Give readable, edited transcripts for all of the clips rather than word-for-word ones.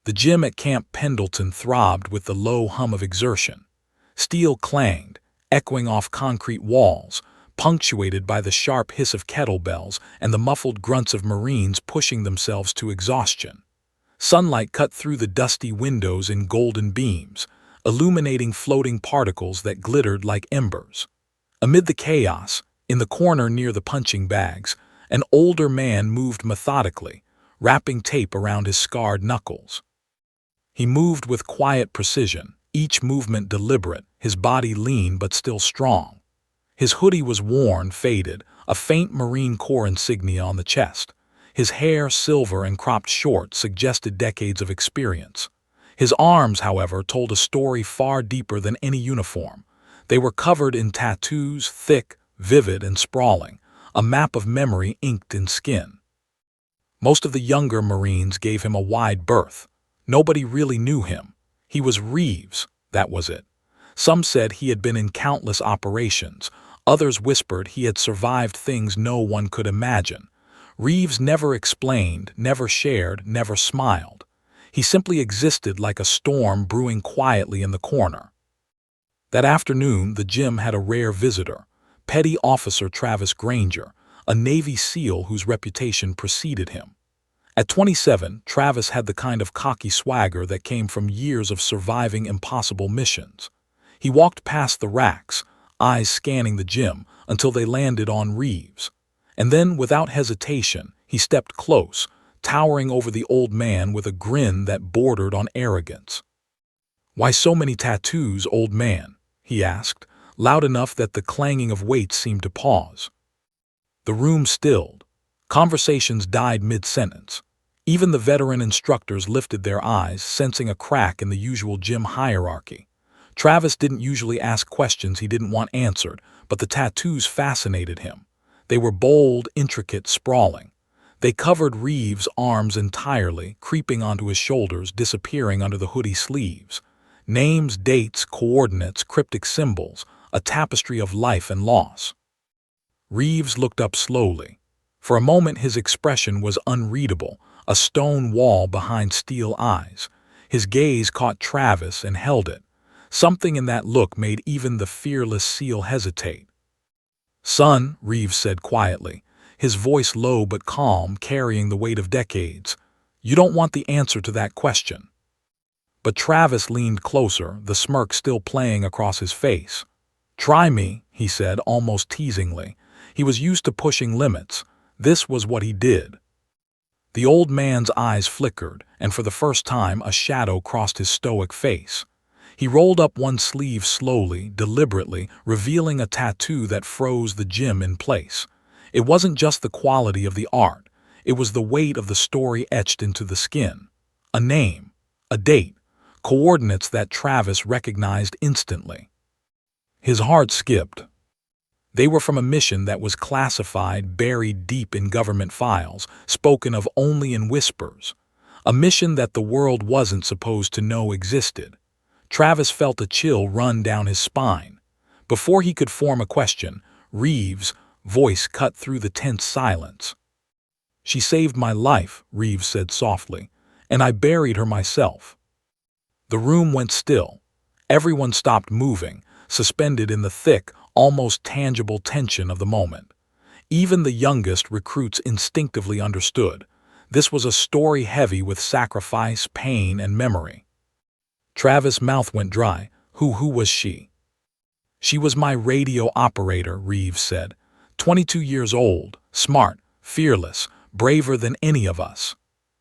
The gym at Camp Pendleton throbbed with the low hum of exertion. Steel clanged, echoing off concrete walls, punctuated by the sharp hiss of kettlebells and the muffled grunts of Marines pushing themselves to exhaustion. Sunlight cut through the dusty windows in golden beams, illuminating floating particles that glittered like embers. Amid the chaos, in the corner near the punching bags, an older man moved methodically, wrapping tape around his scarred knuckles. He moved with quiet precision, each movement deliberate, his body lean but still strong. His hoodie was worn, faded, a faint Marine Corps insignia on the chest. His hair, silver and cropped short, suggested decades of experience. His arms, however, told a story far deeper than any uniform. They were covered in tattoos, thick, vivid and sprawling, a map of memory inked in skin. Most of the younger Marines gave him a wide berth. Nobody really knew him. He was Reeves, that was it. Some said he had been in countless operations. Others whispered he had survived things no one could imagine. Reeves never explained, never shared, never smiled. He simply existed like a storm brewing quietly in the corner. That afternoon, the gym had a rare visitor, Petty Officer Travis Granger, a Navy SEAL whose reputation preceded him. At 27, Travis had the kind of cocky swagger that came from years of surviving impossible missions. He walked past the racks, eyes scanning the gym, until they landed on Reeves. And then, without hesitation, he stepped close, towering over the old man with a grin that bordered on arrogance. "Why so many tattoos, old man?" he asked, loud enough that the clanging of weights seemed to pause. The room stilled. Conversations died mid-sentence. Even the veteran instructors lifted their eyes, sensing a crack in the usual gym hierarchy. Travis didn't usually ask questions he didn't want answered, but the tattoos fascinated him. They were bold, intricate, sprawling. They covered Reeves' arms entirely, creeping onto his shoulders, disappearing under the hoodie sleeves. Names, dates, coordinates, cryptic symbols, a tapestry of life and loss. Reeves looked up slowly. For a moment his expression was unreadable, a stone wall behind steel eyes. His gaze caught Travis and held it. Something in that look made even the fearless SEAL hesitate. "Son," Reeves said quietly, his voice low but calm, carrying the weight of decades, "you don't want the answer to that question." But Travis leaned closer, the smirk still playing across his face. "Try me," he said, almost teasingly. He was used to pushing limits. This was what he did. The old man's eyes flickered, and for the first time a shadow crossed his stoic face. He rolled up one sleeve slowly, deliberately, revealing a tattoo that froze the gym in place. It wasn't just the quality of the art. It was the weight of the story etched into the skin. A name, a date, coordinates that Travis recognized instantly. His heart skipped. They were from a mission that was classified, buried deep in government files, spoken of only in whispers. A mission that the world wasn't supposed to know existed. Travis felt a chill run down his spine. Before he could form a question, Reeves' voice cut through the tense silence. "She saved my life," Reeves said softly, "and I buried her myself." The room went still. Everyone stopped moving, suspended in the thick, almost tangible tension of the moment. Even the youngest recruits instinctively understood. This was a story heavy with sacrifice, pain, and memory. Travis' mouth went dry. Who was she? "She was my radio operator," Reeves said. 22 years old, smart, fearless, braver than any of us.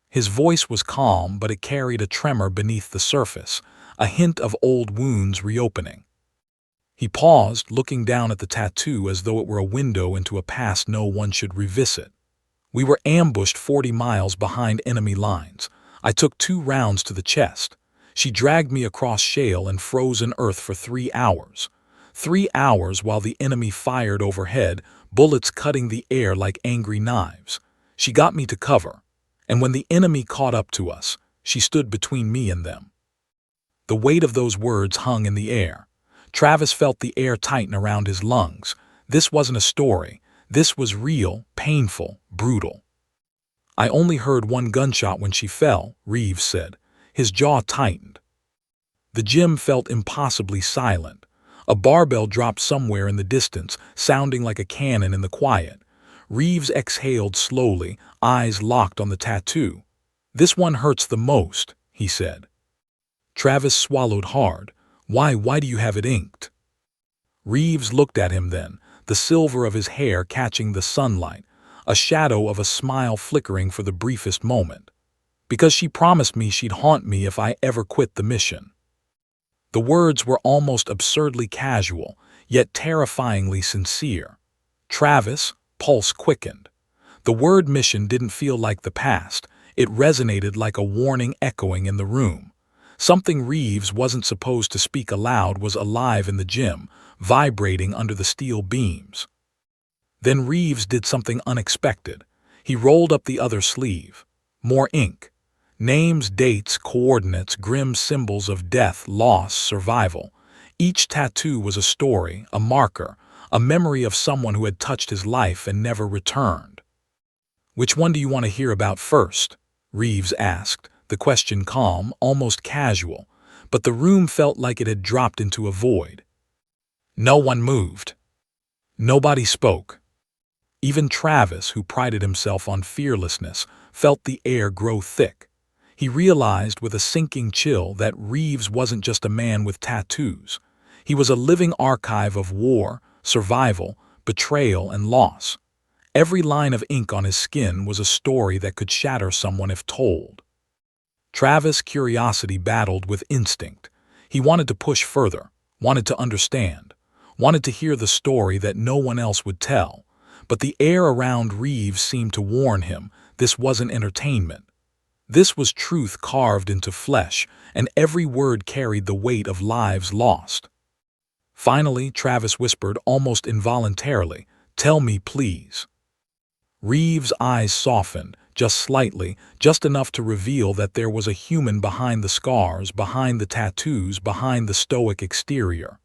His voice was calm, but it carried a tremor beneath the surface, a hint of old wounds reopening. He paused, looking down at the tattoo as though it were a window into a past no one should revisit. "We were ambushed 40 miles behind enemy lines. I took 2 rounds to the chest. She dragged me across shale and frozen earth for 3 hours. 3 hours while the enemy fired overhead, bullets cutting the air like angry knives. She got me to cover. And when the enemy caught up to us, she stood between me and them." The weight of those words hung in the air. Travis felt the air tighten around his lungs. This wasn't a story. This was real, painful, brutal. "I only heard 1 gunshot when she fell," Reeves said. His jaw tightened. The gym felt impossibly silent. A barbell dropped somewhere in the distance, sounding like a cannon in the quiet. Reeves exhaled slowly, eyes locked on the tattoo. "This one hurts the most," he said. Travis swallowed hard. Why do you have it inked?" Reeves looked at him then, the silver of his hair catching the sunlight, a shadow of a smile flickering for the briefest moment. "Because she promised me she'd haunt me if I ever quit the mission." The words were almost absurdly casual, yet terrifyingly sincere. Travis' pulse quickened. The word mission didn't feel like the past. It resonated like a warning echoing in the room. Something Reeves wasn't supposed to speak aloud was alive in the gym, vibrating under the steel beams. Then Reeves did something unexpected. He rolled up the other sleeve. More ink. Names, dates, coordinates, grim symbols of death, loss, survival. Each tattoo was a story, a marker, a memory of someone who had touched his life and never returned. "Which one do you want to hear about first?" Reeves asked, the question calm, almost casual, but the room felt like it had dropped into a void. No one moved. Nobody spoke. Even Travis, who prided himself on fearlessness, felt the air grow thick. He realized with a sinking chill that Reeves wasn't just a man with tattoos. He was a living archive of war, survival, betrayal, and loss. Every line of ink on his skin was a story that could shatter someone if told. Travis' curiosity battled with instinct. He wanted to push further, wanted to understand, wanted to hear the story that no one else would tell. But the air around Reeves seemed to warn him this wasn't entertainment. This was truth carved into flesh, and every word carried the weight of lives lost. Finally, Travis whispered almost involuntarily, "Tell me, please." Reeves' eyes softened, just slightly, just enough to reveal that there was a human behind the scars, behind the tattoos, behind the stoic exterior.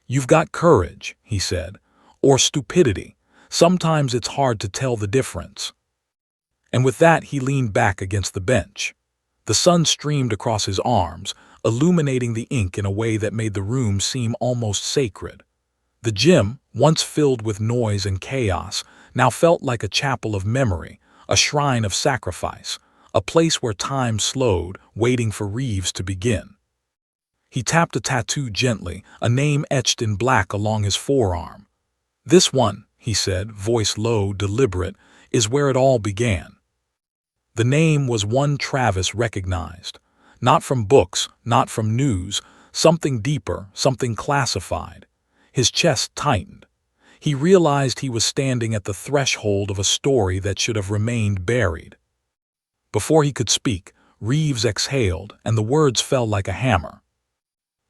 "You've got courage," he said, "or stupidity. Sometimes it's hard to tell the difference." And with that, he leaned back against the bench. The sun streamed across his arms, illuminating the ink in a way that made the room seem almost sacred. The gym, once filled with noise and chaos, now felt like a chapel of memory, a shrine of sacrifice, a place where time slowed, waiting for Reeves to begin. He tapped a tattoo gently, a name etched in black along his forearm. "This one," he said, voice low, deliberate, "is where it all began." The name was one Travis recognized. Not from books, not from news, something deeper, something classified. His chest tightened. He realized he was standing at the threshold of a story that should have remained buried. Before he could speak, Reeves exhaled, and the words fell like a hammer.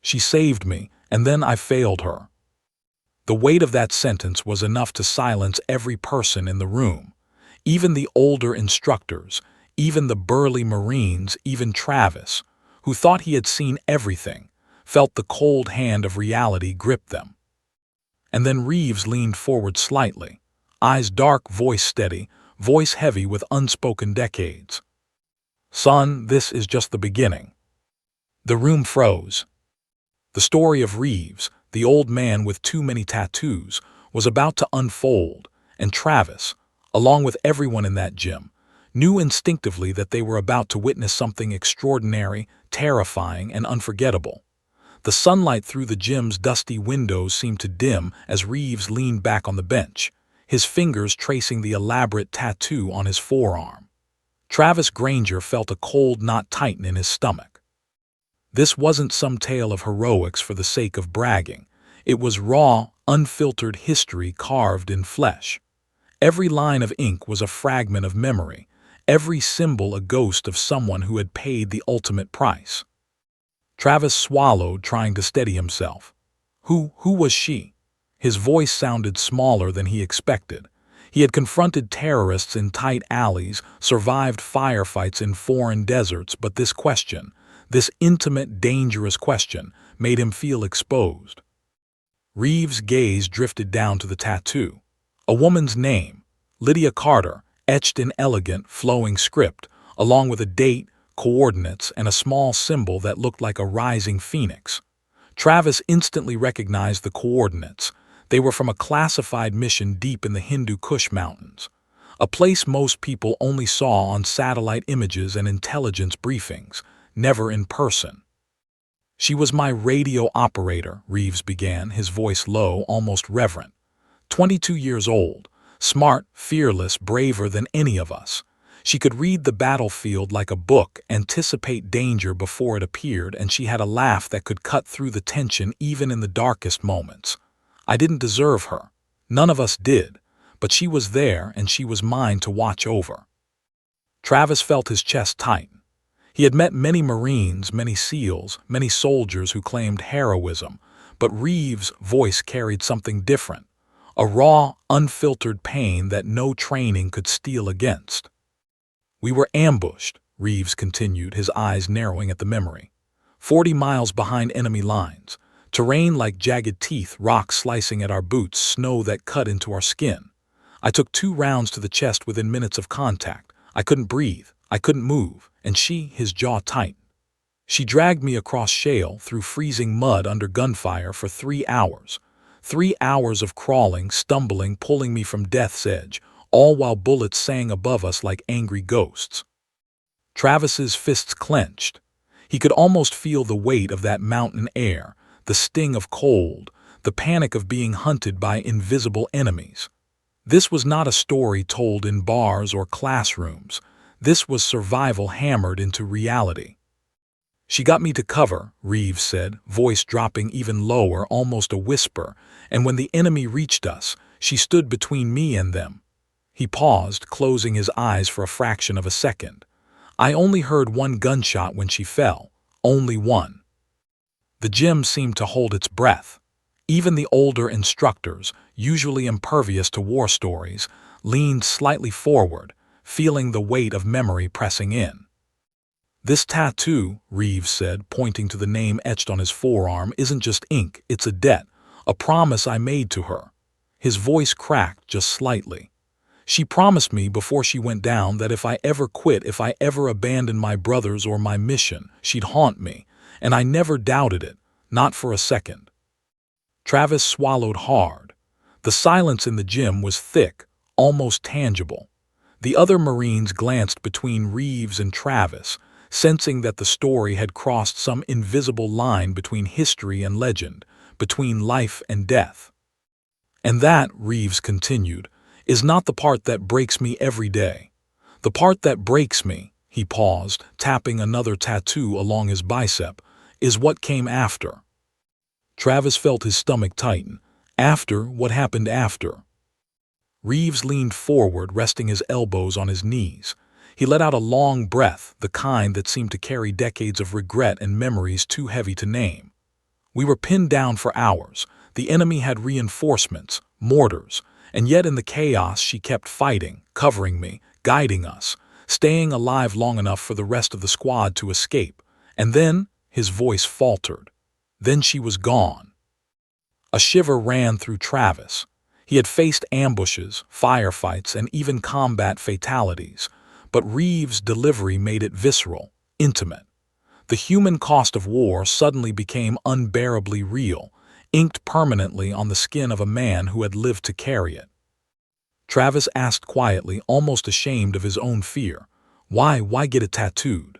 "She saved me, and then I failed her." The weight of that sentence was enough to silence every person in the room. Even the older instructors, even the burly Marines, even Travis, who thought he had seen everything, felt the cold hand of reality grip them. And then Reeves leaned forward slightly, eyes dark, voice steady, voice heavy with unspoken decades. "Son, this is just the beginning." The room froze. The story of Reeves, the old man with too many tattoos, was about to unfold, and Travis, along with everyone in that gym, knew instinctively that they were about to witness something extraordinary, terrifying, and unforgettable. The sunlight through the gym's dusty windows seemed to dim as Reeves leaned back on the bench, his fingers tracing the elaborate tattoo on his forearm. Travis Granger felt a cold knot tighten in his stomach. This wasn't some tale of heroics for the sake of bragging. It was raw, unfiltered history carved in flesh. Every line of ink was a fragment of memory, every symbol a ghost of someone who had paid the ultimate price. Travis swallowed, trying to steady himself. Who was she? His voice sounded smaller than he expected. He had confronted terrorists in tight alleys, survived firefights in foreign deserts, but this question, this intimate, dangerous question, made him feel exposed. Reeves' gaze drifted down to the tattoo. A woman's name, Lydia Carter, etched in elegant, flowing script, along with a date, coordinates, and a small symbol that looked like a rising phoenix. Travis instantly recognized the coordinates. They were from a classified mission deep in the Hindu Kush Mountains, a place most people only saw on satellite images and intelligence briefings, never in person. "She was my radio operator," Reeves began, his voice low, almost reverent. 22 years old, smart, fearless, braver than any of us. She could read the battlefield like a book, anticipate danger before it appeared, and she had a laugh that could cut through the tension even in the darkest moments. I didn't deserve her. None of us did, but she was there and she was mine to watch over. Travis felt his chest tighten. He had met many Marines, many SEALs, many soldiers who claimed heroism, but Reeves' voice carried something different, a raw, unfiltered pain that no training could steel against. "We were ambushed," Reeves continued, his eyes narrowing at the memory. 40 miles behind enemy lines, terrain like jagged teeth, rocks slicing at our boots, snow that cut into our skin. I took 2 rounds to the chest within minutes of contact. I couldn't breathe, I couldn't move, and his jaw tightened. She dragged me across shale, through freezing mud under gunfire for 3 hours. 3 hours of crawling, stumbling, pulling me from death's edge, all while bullets sang above us like angry ghosts. Travis's fists clenched. He could almost feel the weight of that mountain air, the sting of cold, the panic of being hunted by invisible enemies. This was not a story told in bars or classrooms. This was survival hammered into reality. "She got me to cover," Reeves said, voice dropping even lower, almost a whisper, "and when the enemy reached us, she stood between me and them." He paused, closing his eyes for a fraction of a second. "I only heard one gunshot when she fell. Only one." The gym seemed to hold its breath. Even the older instructors, usually impervious to war stories, leaned slightly forward, feeling the weight of memory pressing in. "This tattoo," Reeves said, pointing to the name etched on his forearm, "isn't just ink, it's a debt, a promise I made to her." His voice cracked just slightly. "She promised me before she went down that if I ever quit, if I ever abandoned my brothers or my mission, she'd haunt me, and I never doubted it, not for a second." Travis swallowed hard. The silence in the gym was thick, almost tangible. The other Marines glanced between Reeves and Travis, sensing that the story had crossed some invisible line between history and legend, between life and death. "And that," Reeves continued, "is not the part that breaks me every day. The part that breaks me," he paused, tapping another tattoo along his bicep, "is what came after." Travis felt his stomach tighten. After? What happened after? Reeves leaned forward, resting his elbows on his knees. He let out a long breath, the kind that seemed to carry decades of regret and memories too heavy to name. "We were pinned down for hours. The enemy had reinforcements, mortars, and yet in the chaos she kept fighting, covering me, guiding us, staying alive long enough for the rest of the squad to escape. And then," his voice faltered, "then she was gone." A shiver ran through Travis. He had faced ambushes, firefights, and even combat fatalities, but Reeves' delivery made it visceral, intimate. The human cost of war suddenly became unbearably real, inked permanently on the skin of a man who had lived to carry it. Travis asked quietly, almost ashamed of his own fear, Why get it tattooed?"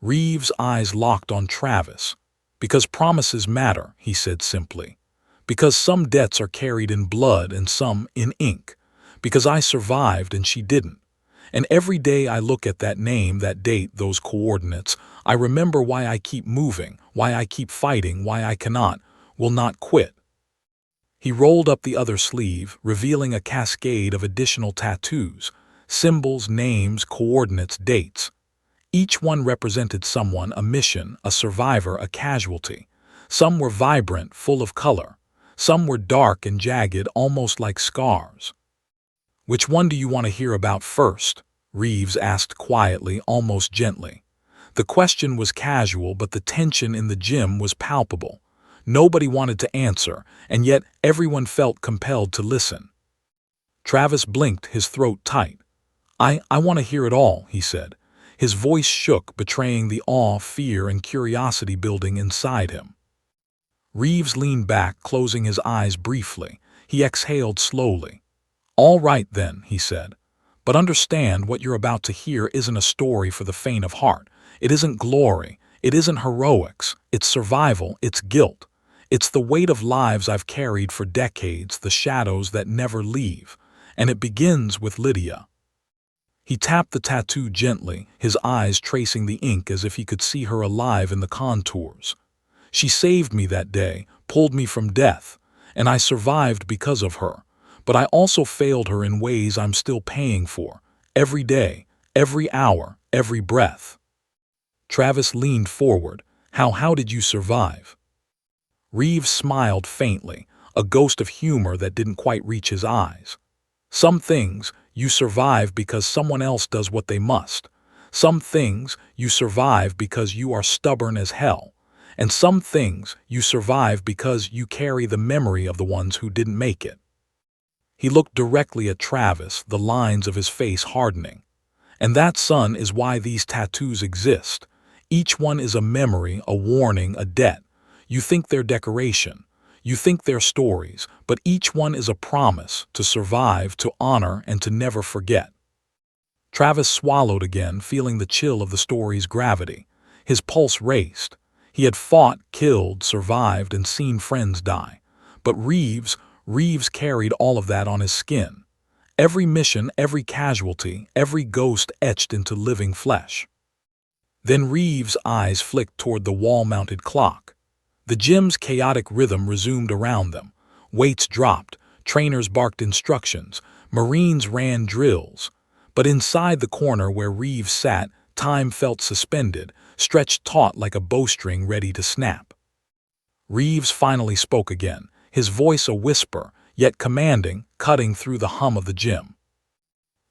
Reeves' eyes locked on Travis. "Because promises matter," he said simply. "Because some debts are carried in blood and some in ink. Because I survived and she didn't. And every day I look at that name, that date, those coordinates, I remember why I keep moving, why I keep fighting, why I will not quit." He rolled up the other sleeve, revealing a cascade of additional tattoos, symbols, names, coordinates, dates. Each one represented someone, a mission, a survivor, a casualty. Some were vibrant, full of color. Some were dark and jagged, almost like scars. "Which one do you want to hear about first?" Reeves asked quietly, almost gently. The question was casual, but the tension in the gym was palpable. Nobody wanted to answer, and yet everyone felt compelled to listen. Travis blinked, his throat tight. I want to hear it all," he said. His voice shook, betraying the awe, fear, and curiosity building inside him. Reeves leaned back, closing his eyes briefly. He exhaled slowly. "All right then," he said. "But understand, what you're about to hear isn't a story for the faint of heart. It isn't glory. It isn't heroics. It's survival. It's guilt. It's the weight of lives I've carried for decades, the shadows that never leave. And it begins with Lydia." He tapped the tattoo gently, his eyes tracing the ink as if he could see her alive in the contours. "She saved me that day, pulled me from death, and I survived because of her. But I also failed her in ways I'm still paying for, every day, every hour, every breath." Travis leaned forward. How did you survive?" Reeves smiled faintly, a ghost of humor that didn't quite reach his eyes. "Some things, you survive because someone else does what they must. Some things, you survive because you are stubborn as hell. And some things, you survive because you carry the memory of the ones who didn't make it." He looked directly at Travis, the lines of his face hardening. "And that, son, is why these tattoos exist. Each one is a memory, a warning, a debt. You think they're decoration. You think they're stories, but each one is a promise to survive, to honor, and to never forget." Travis swallowed again, feeling the chill of the story's gravity. His pulse raced. He had fought, killed, survived, and seen friends die. But Reeves carried all of that on his skin. Every mission, every casualty, every ghost etched into living flesh. Then Reeves' eyes flicked toward the wall-mounted clock. The gym's chaotic rhythm resumed around them. Weights dropped, trainers barked instructions, Marines ran drills. But inside the corner where Reeves sat, time felt suspended, stretched taut like a bowstring ready to snap. Reeves finally spoke again, his voice a whisper, yet commanding, cutting through the hum of the gym.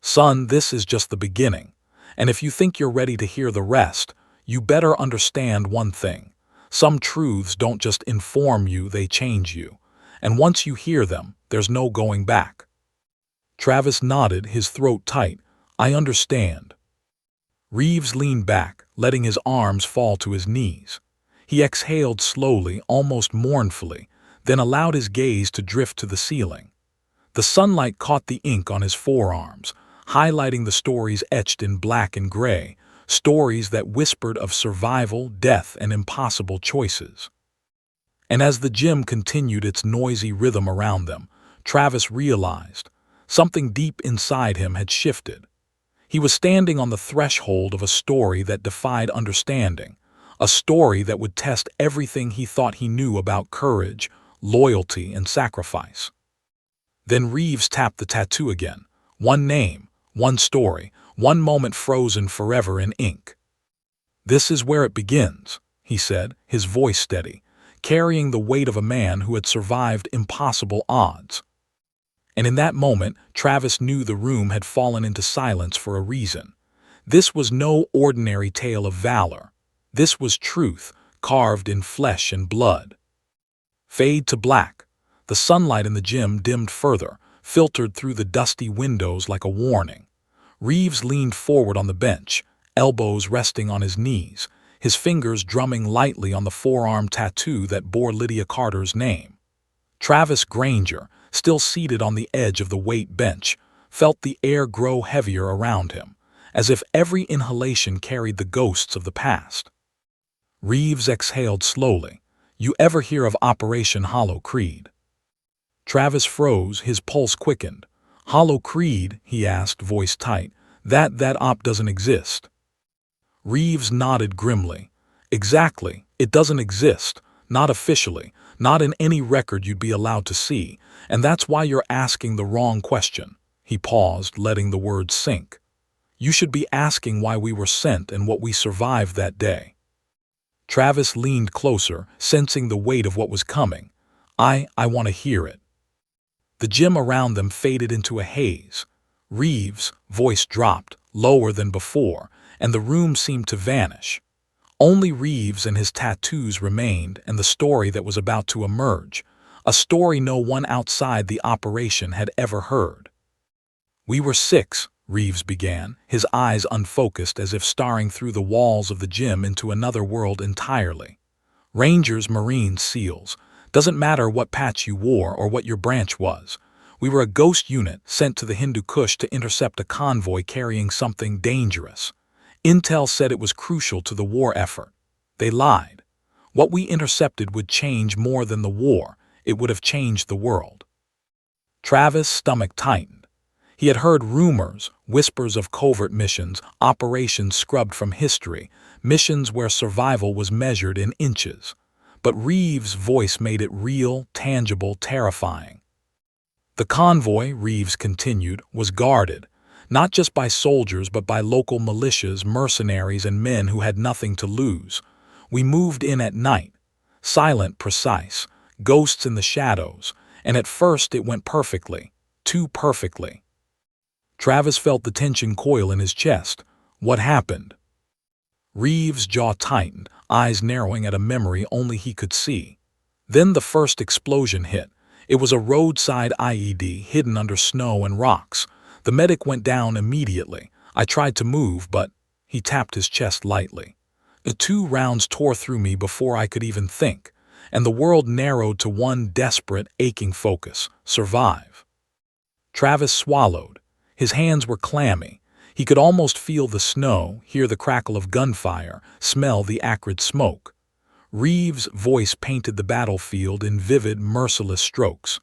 "Son, this is just the beginning. And if you think you're ready to hear the rest, you better understand one thing. Some truths don't just inform you, they change you. And once you hear them, there's no going back." Travis nodded, his throat tight. "I understand." Reeves leaned back, letting his arms fall to his knees. He exhaled slowly, almost mournfully, then allowed his gaze to drift to the ceiling. The sunlight caught the ink on his forearms, highlighting the stories etched in black and gray, stories that whispered of survival, death, and impossible choices. And as the gym continued its noisy rhythm around them, Travis realized something deep inside him had shifted. He was standing on the threshold of a story that defied understanding, a story that would test everything he thought he knew about courage, loyalty, and sacrifice. Then Reeves tapped the tattoo again. One name, one story, one moment frozen forever in ink. "This is where it begins," he said, his voice steady, carrying the weight of a man who had survived impossible odds. And in that moment, Travis knew the room had fallen into silence for a reason. This was no ordinary tale of valor. This was truth, carved in flesh and blood. Fade to black. The sunlight in the gym dimmed further, filtered through the dusty windows like a warning. Reeves leaned forward on the bench, elbows resting on his knees, his fingers drumming lightly on the forearm tattoo that bore Lydia Carter's name. Travis Granger, still seated on the edge of the weight bench, felt the air grow heavier around him, as if every inhalation carried the ghosts of the past. Reeves exhaled slowly. "You ever hear of Operation Hollow Creed?" Travis froze, his pulse quickened. "Hollow Creed?" he asked, voice tight. That op doesn't exist." Reeves nodded grimly. "Exactly, it doesn't exist. Not officially, not in any record you'd be allowed to see, and that's why you're asking the wrong question." He paused, letting the words sink. "You should be asking why we were sent and what we survived that day." Travis leaned closer, sensing the weight of what was coming. I want to hear it." The gym around them faded into a haze. Reeves' voice dropped, lower than before, and the room seemed to vanish. Only Reeves and his tattoos remained, and the story that was about to emerge, a story no one outside the operation had ever heard. "We were 6, Reeves began, his eyes unfocused as if staring through the walls of the gym into another world entirely. Rangers, Marines, SEALs. Doesn't matter what patch you wore or what your branch was. We were a ghost unit sent to the Hindu Kush to intercept a convoy carrying something dangerous. Intel said it was crucial to the war effort. They lied. What we intercepted would change more than the war. It would have changed the world. Travis' stomach tightened. He had heard rumors, whispers of covert missions, operations scrubbed from history, missions where survival was measured in inches. But Reeves' voice made it real, tangible, terrifying. The convoy, Reeves continued, was guarded, not just by soldiers but by local militias, mercenaries, and men who had nothing to lose. We moved in at night, silent, precise, ghosts in the shadows, and at first it went perfectly, too perfectly. Travis felt the tension coil in his chest. What happened? Reeves' jaw tightened, eyes narrowing at a memory only he could see. Then the first explosion hit. It was a roadside IED hidden under snow and rocks. The medic went down immediately. I tried to move, but he tapped his chest lightly. The 2 rounds tore through me before I could even think, and the world narrowed to one desperate, aching focus: survive. Travis swallowed. His hands were clammy. He could almost feel the snow, hear the crackle of gunfire, smell the acrid smoke. Reeves' voice painted the battlefield in vivid, merciless strokes.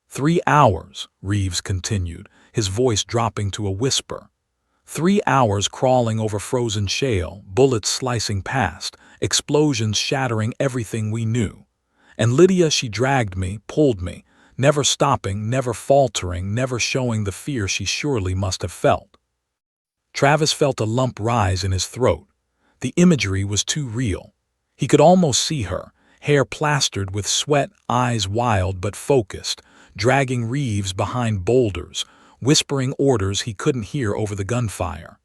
3 hours, Reeves continued, his voice dropping to a whisper. 3 hours crawling over frozen shale, bullets slicing past, explosions shattering everything we knew. And Lydia, she dragged me, pulled me, never stopping, never faltering, never showing the fear she surely must have felt. Travis felt a lump rise in his throat. The imagery was too real. He could almost see her, hair plastered with sweat, eyes wild but focused, dragging Reeves behind boulders, whispering orders he couldn't hear over the gunfire.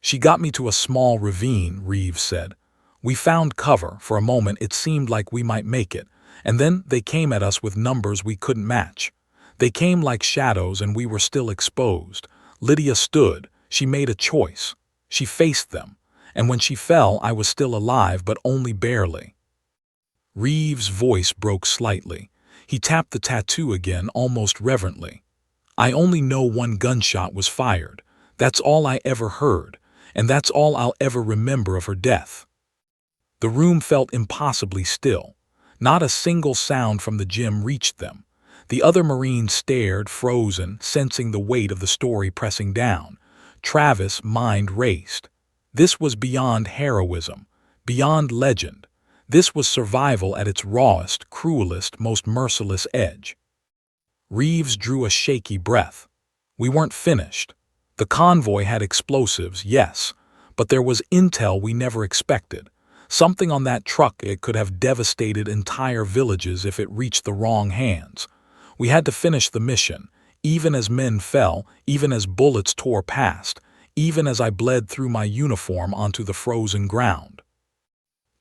She got me to a small ravine, Reeves said. We found cover. For a moment it seemed like we might make it, and then they came at us with numbers we couldn't match. They came like shadows and we were still exposed. Lydia stood. She made a choice. She faced them. And when she fell, I was still alive, but only barely. Reeves' voice broke slightly. He tapped the tattoo again, almost reverently. I only know one gunshot was fired. That's all I ever heard, and that's all I'll ever remember of her death. The room felt impossibly still. Not a single sound from the gym reached them. The other Marines stared, frozen, sensing the weight of the story pressing down. Travis' mind raced. This was beyond heroism, beyond legend. This was survival at its rawest, cruelest, most merciless edge. Reeves drew a shaky breath. We weren't finished. The convoy had explosives, yes, but there was intel we never expected. Something on that truck it could have devastated entire villages if it reached the wrong hands. We had to finish the mission, even as men fell, even as bullets tore past, even as I bled through my uniform onto the frozen ground.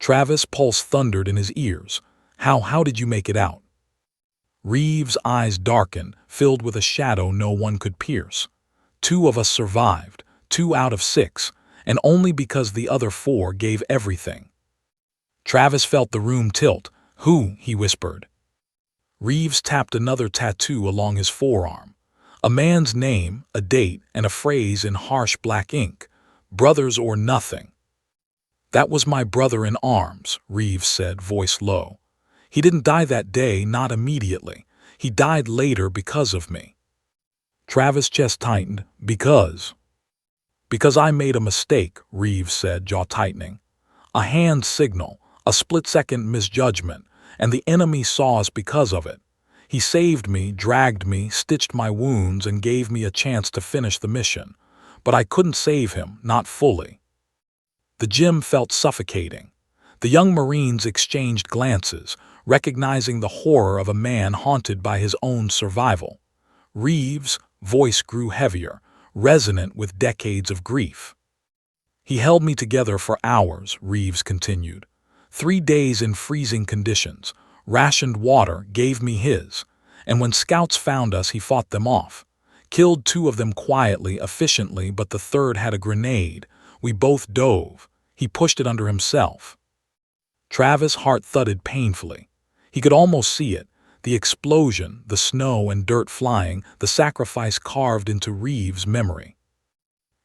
Travis' pulse thundered in his ears. How did you make it out? Reeves' eyes darkened, filled with a shadow no one could pierce. 2 of us survived, 2 out of 6, and only because the other 4 gave everything. Travis felt the room tilt. Who? He whispered. Reeves tapped another tattoo along his forearm. A man's name, a date, and a phrase in harsh black ink. Brothers or nothing. That was my brother in arms, Reeves said, voice low. He didn't die that day, not immediately. He died later because of me. Travis' chest tightened. Because I made a mistake, Reeves said, jaw tightening. A hand signal, a split-second misjudgment, and the enemy saw us because of it. He saved me, dragged me, stitched my wounds, and gave me a chance to finish the mission. But I couldn't save him, not fully. The gym felt suffocating. The young Marines exchanged glances, recognizing the horror of a man haunted by his own survival. Reeves' voice grew heavier, resonant with decades of grief. He held me together for hours, Reeves continued. 3 days in freezing conditions, rationed water, gave me his. And when scouts found us, he fought them off. Killed 2 of them quietly, efficiently, but the third had a grenade. We both dove. He pushed it under himself. Travis' heart thudded painfully. He could almost see it. The explosion, the snow and dirt flying, the sacrifice carved into Reeves' memory.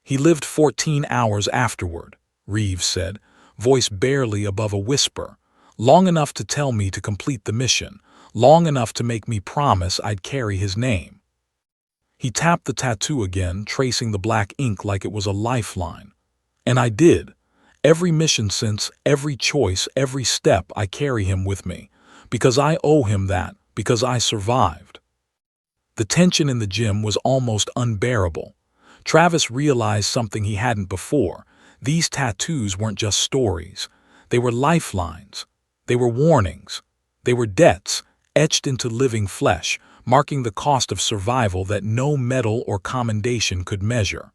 He lived 14 hours afterward, Reeves said, voice barely above a whisper. Long enough to tell me to complete the mission, long enough to make me promise I'd carry his name. He tapped the tattoo again, tracing the black ink like it was a lifeline. And I did. Every mission since, every choice, every step, I carry him with me. Because I owe him that, because I survived. The tension in the gym was almost unbearable. Travis realized something he hadn't before. These tattoos weren't just stories. They were lifelines. They were warnings. They were debts, etched into living flesh, marking the cost of survival that no medal or commendation could measure.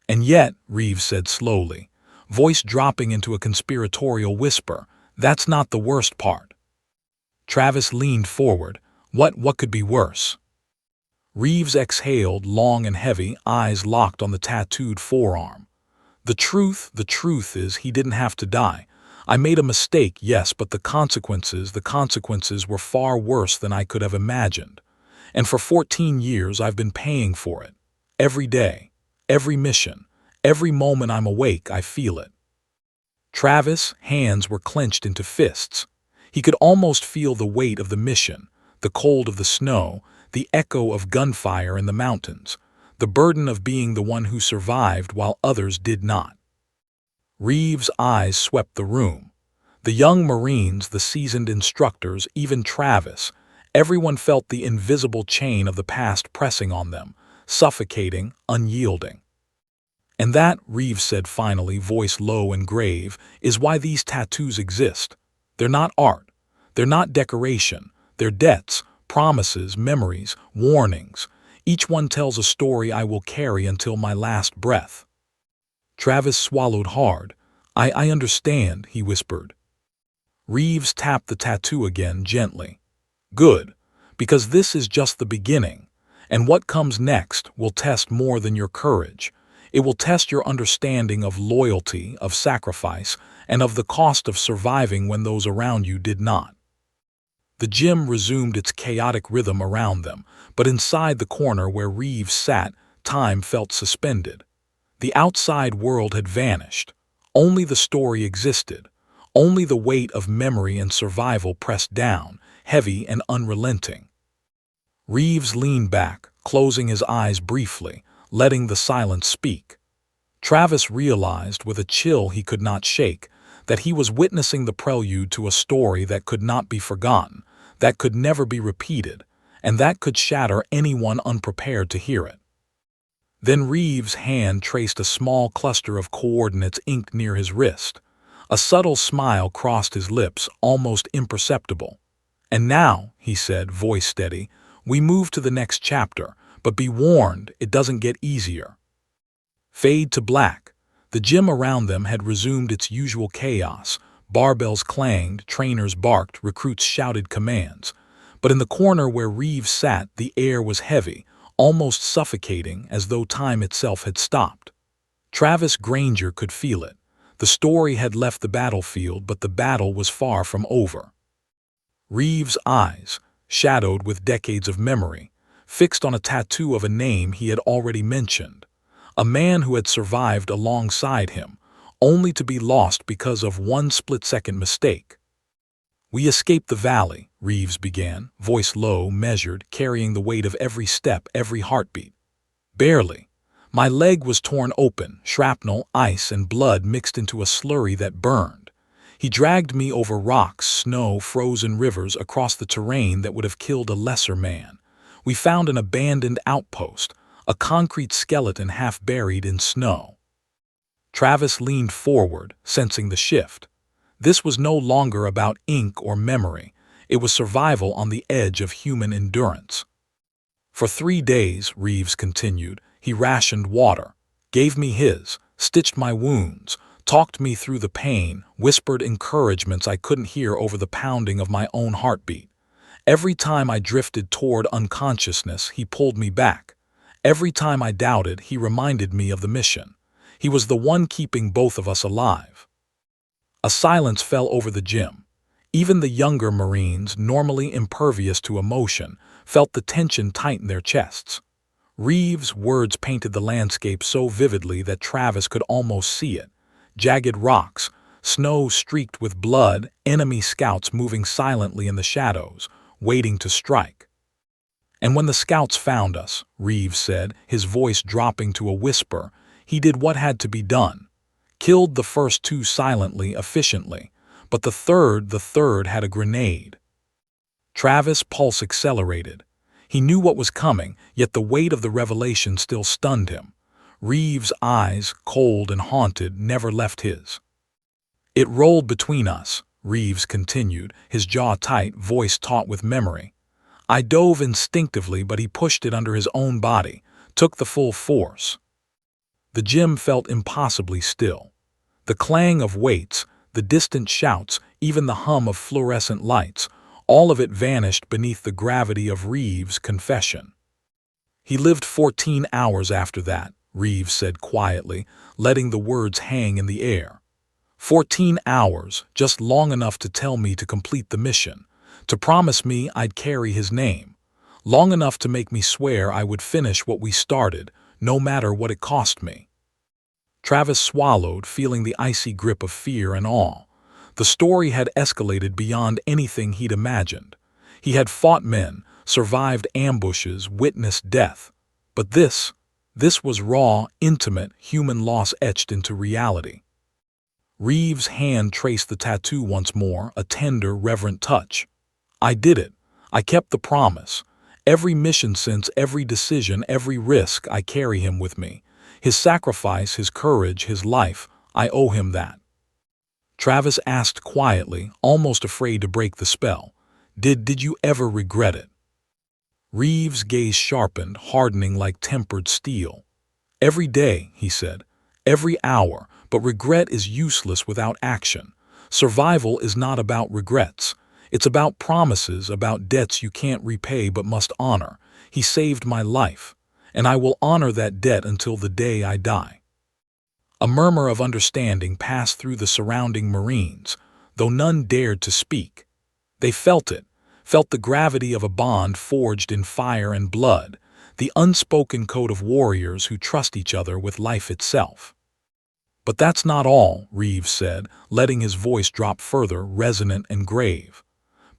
And yet, Reeves said slowly, voice dropping into a conspiratorial whisper, that's not the worst part. Travis leaned forward. What could be worse? Reeves exhaled, long and heavy, eyes locked on the tattooed forearm. The truth is he didn't have to die. I made a mistake, yes, but the consequences were far worse than I could have imagined. And for 14 years I've been paying for it. Every day, every mission, every moment I'm awake, I feel it. Travis' hands were clenched into fists. He could almost feel the weight of the mission, the cold of the snow, the echo of gunfire in the mountains, the burden of being the one who survived while others did not. Reeves' eyes swept the room. The young Marines, the seasoned instructors, even Travis, everyone felt the invisible chain of the past pressing on them, suffocating, unyielding. And that, Reeves said finally, voice low and grave, is why these tattoos exist. They're not art. They're not decoration. They're debts, promises, memories, warnings. Each one tells a story I will carry until my last breath. Travis swallowed hard. I understand, he whispered. Reeves tapped the tattoo again gently. Good, because this is just the beginning, and what comes next will test more than your courage. It will test your understanding of loyalty, of sacrifice, and of the cost of surviving when those around you did not. The gym resumed its chaotic rhythm around them, but inside the corner where Reeves sat, time felt suspended. The outside world had vanished. Only the story existed. Only the weight of memory and survival pressed down, heavy and unrelenting. Reeves leaned back, closing his eyes briefly, letting the silence speak. Travis realized, with a chill he could not shake, that he was witnessing the prelude to a story that could not be forgotten, that could never be repeated, and that could shatter anyone unprepared to hear it. Then Reeves' hand traced a small cluster of coordinates inked near his wrist. A subtle smile crossed his lips, almost imperceptible. And now, he said, voice steady, we move to the next chapter, but be warned, it doesn't get easier. Fade to black. The gym around them had resumed its usual chaos. Barbells clanged, trainers barked, recruits shouted commands. But in the corner where Reeves sat, the air was heavy, almost suffocating, as though time itself had stopped. Travis Granger could feel it. The story had left the battlefield, but the battle was far from over. Reeves' eyes, shadowed with decades of memory, fixed on a tattoo of a name he had already mentioned. A man who had survived alongside him, only to be lost because of one split-second mistake. We escaped the valley, Reeves began, voice low, measured, carrying the weight of every step, every heartbeat. Barely. My leg was torn open, shrapnel, ice, and blood mixed into a slurry that burned. He dragged me over rocks, snow, frozen rivers, across the terrain that would have killed a lesser man. We found an abandoned outpost, a concrete skeleton half buried in snow. Travis leaned forward, sensing the shift. This was no longer about ink or memory. It was survival on the edge of human endurance. For 3 days, Reeves continued, he rationed water, gave me his, stitched my wounds, talked me through the pain, whispered encouragements I couldn't hear over the pounding of my own heartbeat. Every time I drifted toward unconsciousness, he pulled me back. Every time I doubted, he reminded me of the mission. He was the one keeping both of us alive. A silence fell over the gym. Even the younger Marines, normally impervious to emotion, felt the tension tighten their chests. Reeves' words painted the landscape so vividly that Travis could almost see it. Jagged rocks, snow streaked with blood, enemy scouts moving silently in the shadows, waiting to strike. And when the scouts found us, Reeves said, his voice dropping to a whisper, he did what had to be done. Killed the first two silently, efficiently, but the third had a grenade. Travis' pulse accelerated. He knew what was coming, yet the weight of the revelation still stunned him. Reeves' eyes, cold and haunted, never left his. It rolled between us, Reeves continued, his jaw tight, voice taut with memory. I dove instinctively, but he pushed it under his own body, took the full force. The gym felt impossibly still. The clang of weights, the distant shouts, even the hum of fluorescent lights, all of it vanished beneath the gravity of Reeves' confession. He lived 14 hours after that, Reeves said quietly, letting the words hang in the air. 14 hours, just long enough to tell me to complete the mission, to promise me I'd carry his name, long enough to make me swear I would finish what we started, no matter what it cost me. Travis swallowed, feeling the icy grip of fear and awe. The story had escalated beyond anything he'd imagined. He had fought men, survived ambushes, witnessed death. But this was raw, intimate, human loss etched into reality. Reeves' hand traced the tattoo once more, a tender, reverent touch. I did it. I kept the promise. Every mission since, every decision, every risk, I carry him with me. His sacrifice, his courage, his life, I owe him that. Travis asked quietly, almost afraid to break the spell, Did you ever regret it? Reeves' gaze sharpened, hardening like tempered steel. Every day, he said, every hour, but regret is useless without action. Survival is not about regrets. It's about promises, about debts you can't repay but must honor. He saved my life, and I will honor that debt until the day I die. A murmur of understanding passed through the surrounding Marines, though none dared to speak. They felt it, felt the gravity of a bond forged in fire and blood, the unspoken code of warriors who trust each other with life itself. But that's not all, Reeves said, letting his voice drop further, resonant and grave.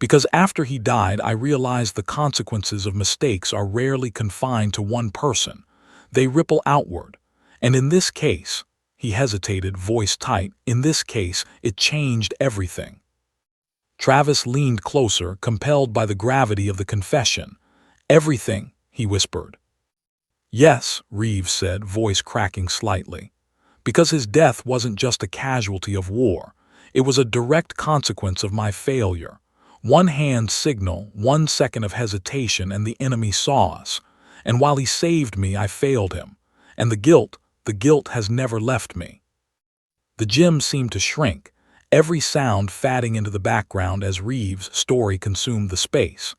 Because after he died, I realized the consequences of mistakes are rarely confined to one person. They ripple outward. And in this case, he hesitated, voice tight, in this case, it changed everything. Travis leaned closer, compelled by the gravity of the confession. Everything, he whispered. Yes, Reeves said, voice cracking slightly. Because his death wasn't just a casualty of war. It was a direct consequence of my failure. One hand signal, 1 second of hesitation, and the enemy saw us. And while he saved me, I failed him. And the guilt has never left me. The gym seemed to shrink, every sound fading into the background as Reeves' story consumed the space.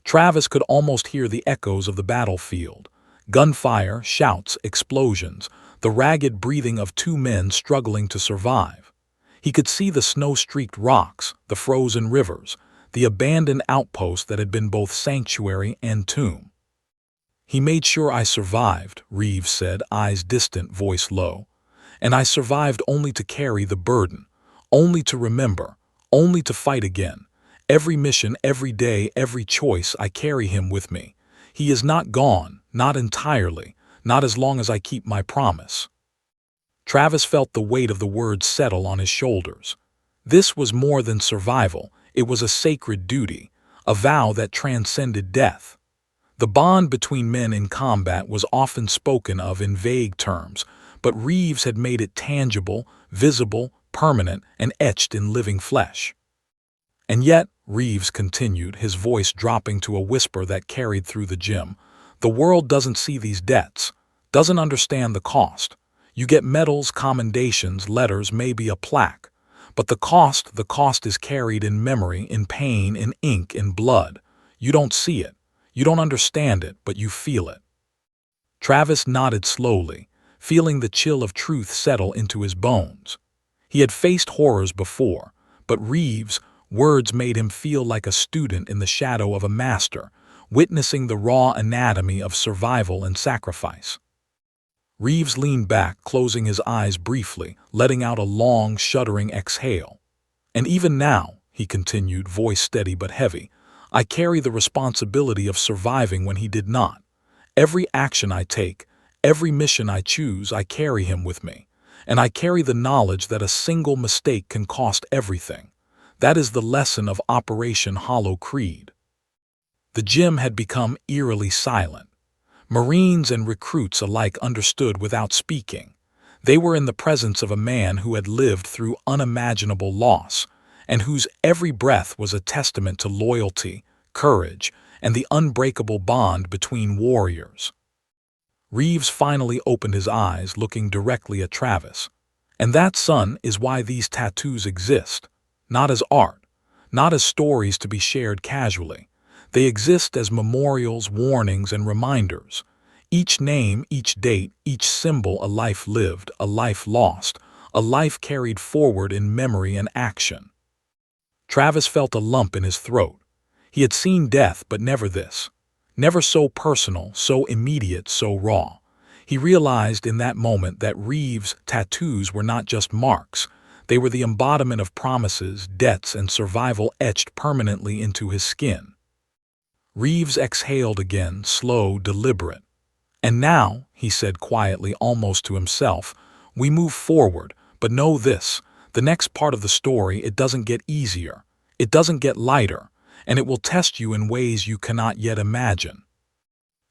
Travis could almost hear the echoes of the battlefield. Gunfire, shouts, explosions, the ragged breathing of two men struggling to survive. He could see the snow-streaked rocks, the frozen rivers, the abandoned outpost that had been both sanctuary and tomb. He made sure I survived, Reeves said, eyes distant, voice low. And I survived only to carry the burden, only to remember, only to fight again. Every mission, every day, every choice, I carry him with me. He is not gone, not entirely, not as long as I keep my promise. Travis felt the weight of the words settle on his shoulders. This was more than survival, it was a sacred duty, a vow that transcended death. The bond between men in combat was often spoken of in vague terms, but Reeves had made it tangible, visible, permanent, and etched in living flesh. And yet, Reeves continued, his voice dropping to a whisper that carried through the gym, the world doesn't see these debts, doesn't understand the cost. You get medals, commendations, letters, maybe a plaque. But the cost is carried in memory, in pain, in ink, in blood. You don't see it. You don't understand it, but you feel it. Travis nodded slowly, feeling the chill of truth settle into his bones. He had faced horrors before, but Reeves' words made him feel like a student in the shadow of a master, witnessing the raw anatomy of survival and sacrifice. Reeves leaned back, closing his eyes briefly, letting out a long, shuddering exhale. "And even now," he continued, voice steady but heavy, "I carry the responsibility of surviving when he did not. Every action I take, every mission I choose, I carry him with me. And I carry the knowledge that a single mistake can cost everything. That is the lesson of Operation Hollow Creed." The gym had become eerily silent. Marines and recruits alike understood without speaking. They were in the presence of a man who had lived through unimaginable loss, and whose every breath was a testament to loyalty, courage, and the unbreakable bond between warriors. Reeves finally opened his eyes, looking directly at Travis. "And that, son, is why these tattoos exist. Not as art, not as stories to be shared casually. They exist as memorials, warnings, and reminders. Each name, each date, each symbol, a life lived, a life lost, a life carried forward in memory and action." Travis felt a lump in his throat. He had seen death, but never this. Never so personal, so immediate, so raw. He realized in that moment that Reeves' tattoos were not just marks. They were the embodiment of promises, debts, and survival etched permanently into his skin. Reeves exhaled again, slow, deliberate. "And now," he said quietly, almost to himself, "we move forward, but know this, the next part of the story, it doesn't get easier, it doesn't get lighter, and it will test you in ways you cannot yet imagine."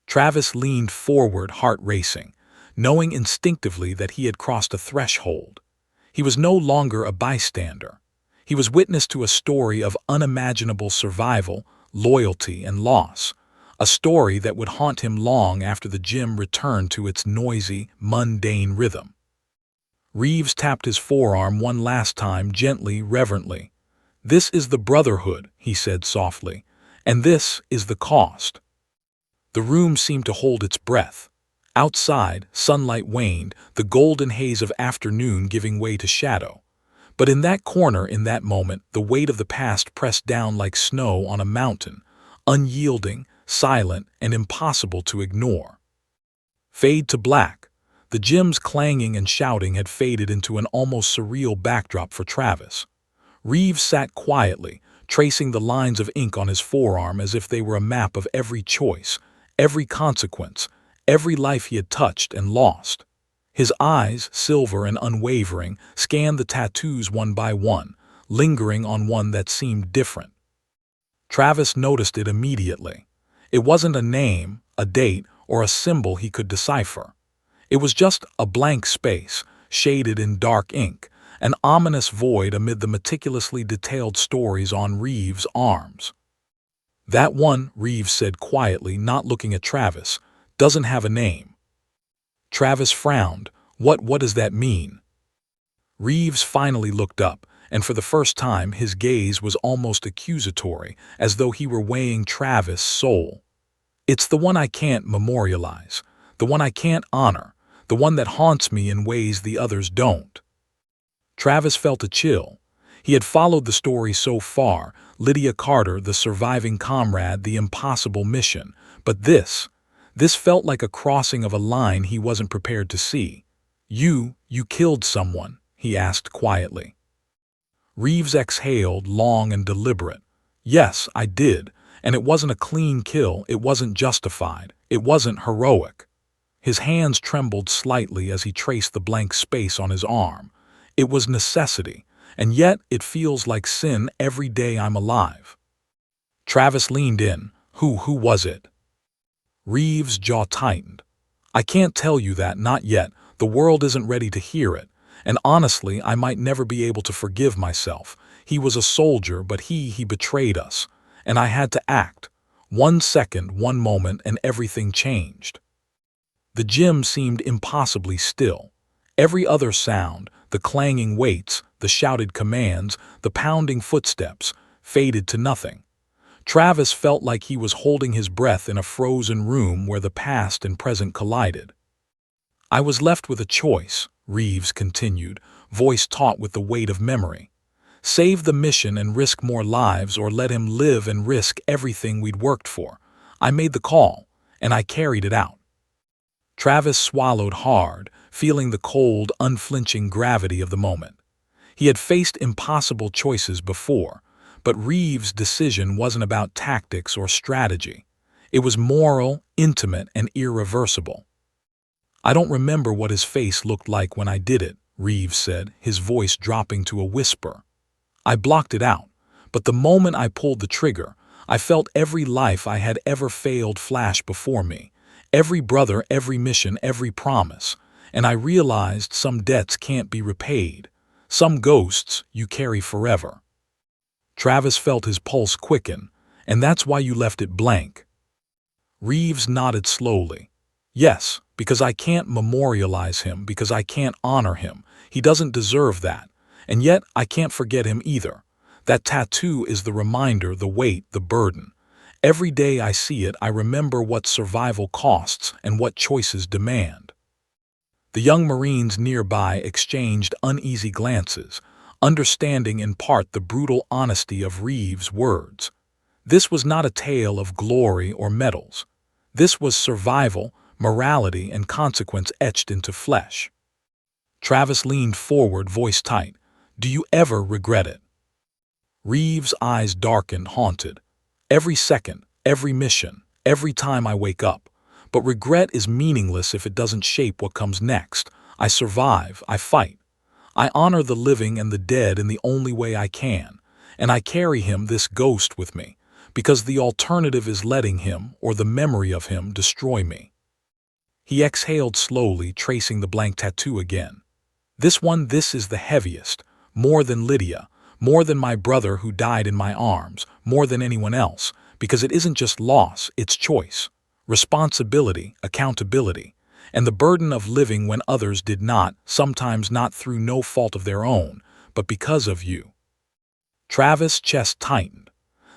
Travis leaned forward, heart racing, knowing instinctively that he had crossed a threshold. He was no longer a bystander. He was witness to a story of unimaginable survival, loyalty, and loss. A story that would haunt him long after the gym returned to its noisy, mundane rhythm. Reeves tapped his forearm one last time, gently, reverently. "This is the brotherhood," he said softly, "and this is the cost." The room seemed to hold its breath. Outside, sunlight waned, the golden haze of afternoon giving way to shadow. But in that corner, in that moment, the weight of the past pressed down like snow on a mountain, unyielding, silent, and impossible to ignore. Fade to black. The gym's clanging and shouting had faded into an almost surreal backdrop for Travis. Reeves sat quietly, tracing the lines of ink on his forearm as if they were a map of every choice, every consequence, every life he had touched and lost. His eyes, silver and unwavering, scanned the tattoos one by one, lingering on one that seemed different. Travis noticed it immediately. It wasn't a name, a date, or a symbol he could decipher. It was just a blank space, shaded in dark ink, an ominous void amid the meticulously detailed stories on Reeves' arms. "That one," Reeves said quietly, not looking at Travis, "doesn't have a name." Travis frowned. What does that mean?" Reeves finally looked up, and for the first time his gaze was almost accusatory, as though he were weighing Travis' soul. "It's the one I can't memorialize, the one I can't honor, the one that haunts me in ways the others don't." Travis felt a chill. He had followed the story so far, Lydia Carter, the surviving comrade, the impossible mission, but this felt like a crossing of a line he wasn't prepared to see. You killed someone?" he asked quietly. Reeves exhaled, long and deliberate. "Yes, I did, and it wasn't a clean kill, it wasn't justified, it wasn't heroic." His hands trembled slightly as he traced the blank space on his arm. "It was necessity, and yet it feels like sin every day I'm alive." Travis leaned in. Who was it?" Reeves' jaw tightened. "I can't tell you that, not yet. The world isn't ready to hear it. And honestly, I might never be able to forgive myself. He was a soldier, but he betrayed us. And I had to act. 1 second, 1 moment, and everything changed." The gym seemed impossibly still. Every other sound, the clanging weights, the shouted commands, the pounding footsteps, faded to nothing. Travis felt like he was holding his breath in a frozen room where the past and present collided. I was left with a choice, Reeves continued, voice taut with the weight of memory. Save the mission and risk more lives, or let him live and risk everything we'd worked for. I made the call, and I carried it out. Travis swallowed hard, feeling the cold, unflinching gravity of the moment. He had faced impossible choices before, but Reeves' decision wasn't about tactics or strategy. It was moral, intimate, and irreversible. I don't remember what his face looked like when I did it, Reeves said, his voice dropping to a whisper. I blocked it out, but the moment I pulled the trigger, I felt every life I had ever failed flash before me. Every brother, every mission, every promise. And I realized some debts can't be repaid. Some ghosts you carry forever. Travis felt his pulse quicken, and that's why you left it blank. Reeves nodded slowly. Yes, because I can't memorialize him, because I can't honor him. He doesn't deserve that. And yet, I can't forget him either. That tattoo is the reminder, the weight, the burden. Every day I see it, I remember what survival costs and what choices demand. The young Marines nearby exchanged uneasy glances, understanding in part the brutal honesty of Reeves' words. This was not a tale of glory or medals. This was survival, morality, and consequence etched into flesh. Travis leaned forward, voice tight. Do you ever regret it? Reeves' eyes darkened, haunted. Every second, every mission, every time I wake up. But regret is meaningless if it doesn't shape what comes next. I survive, I fight. I honor the living and the dead in the only way I can. And I carry him, this ghost, with me, because the alternative is letting him, or the memory of him, destroy me. He exhaled slowly, tracing the blank tattoo again. This is the heaviest. More than Lydia, more than my brother who died in my arms, more than anyone else, because it isn't just loss, it's choice, responsibility, accountability, and the burden of living when others did not, sometimes not through no fault of their own, but because of you. Travis' chest tightened.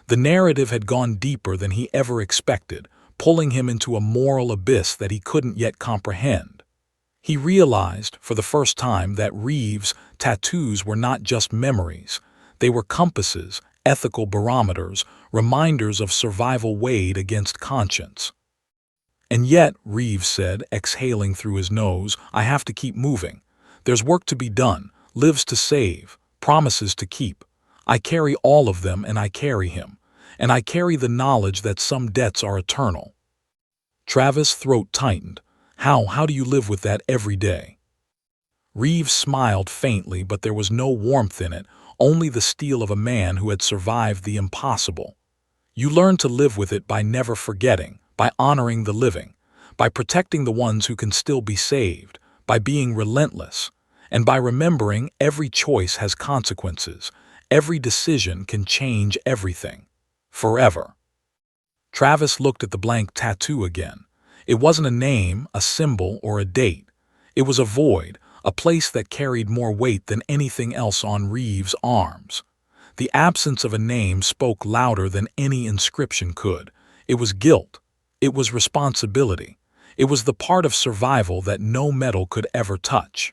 The narrative had gone deeper than he ever expected, pulling him into a moral abyss that he couldn't yet comprehend. He realized, for the first time, that Reeves' tattoos were not just memories. They were compasses, ethical barometers, reminders of survival weighed against conscience. And yet, Reeves said, exhaling through his nose, I have to keep moving. There's work to be done, lives to save, promises to keep. I carry all of them, and I carry him. And I carry the knowledge that some debts are eternal. Travis' throat tightened. How do you live with that every day? Reeves smiled faintly, but there was no warmth in it, only the steel of a man who had survived the impossible. You learn to live with it by never forgetting, by honoring the living, by protecting the ones who can still be saved, by being relentless, and by remembering every choice has consequences, every decision can change everything. Forever. Travis looked at the blank tattoo again. It wasn't a name, a symbol, or a date. It was a void, a place that carried more weight than anything else on Reeves' arms. The absence of a name spoke louder than any inscription could. It was guilt. It was responsibility. It was the part of survival that no metal could ever touch.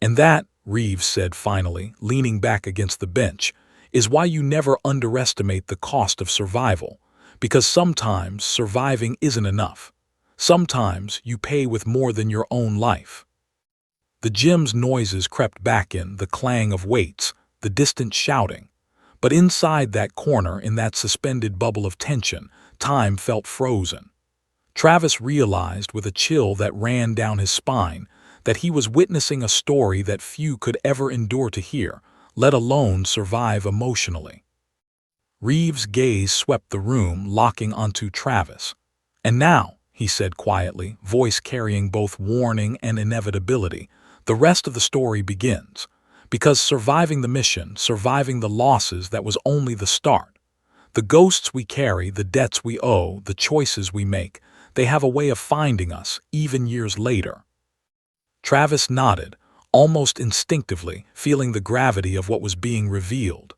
And that, Reeves said finally, leaning back against the bench, is why you never underestimate the cost of survival. Because sometimes surviving isn't enough. Sometimes you pay with more than your own life. The gym's noises crept back in, the clang of weights, the distant shouting. But inside that corner, in that suspended bubble of tension, time felt frozen. Travis realized with a chill that ran down his spine that he was witnessing a story that few could ever endure to hear, let alone survive emotionally. Reeves' gaze swept the room, locking onto Travis. And now, he said quietly, voice carrying both warning and inevitability, the rest of the story begins. Because surviving the mission, surviving the losses, that was only the start. The ghosts we carry, the debts we owe, the choices we make, they have a way of finding us, even years later. Travis nodded, almost instinctively, feeling the gravity of what was being revealed.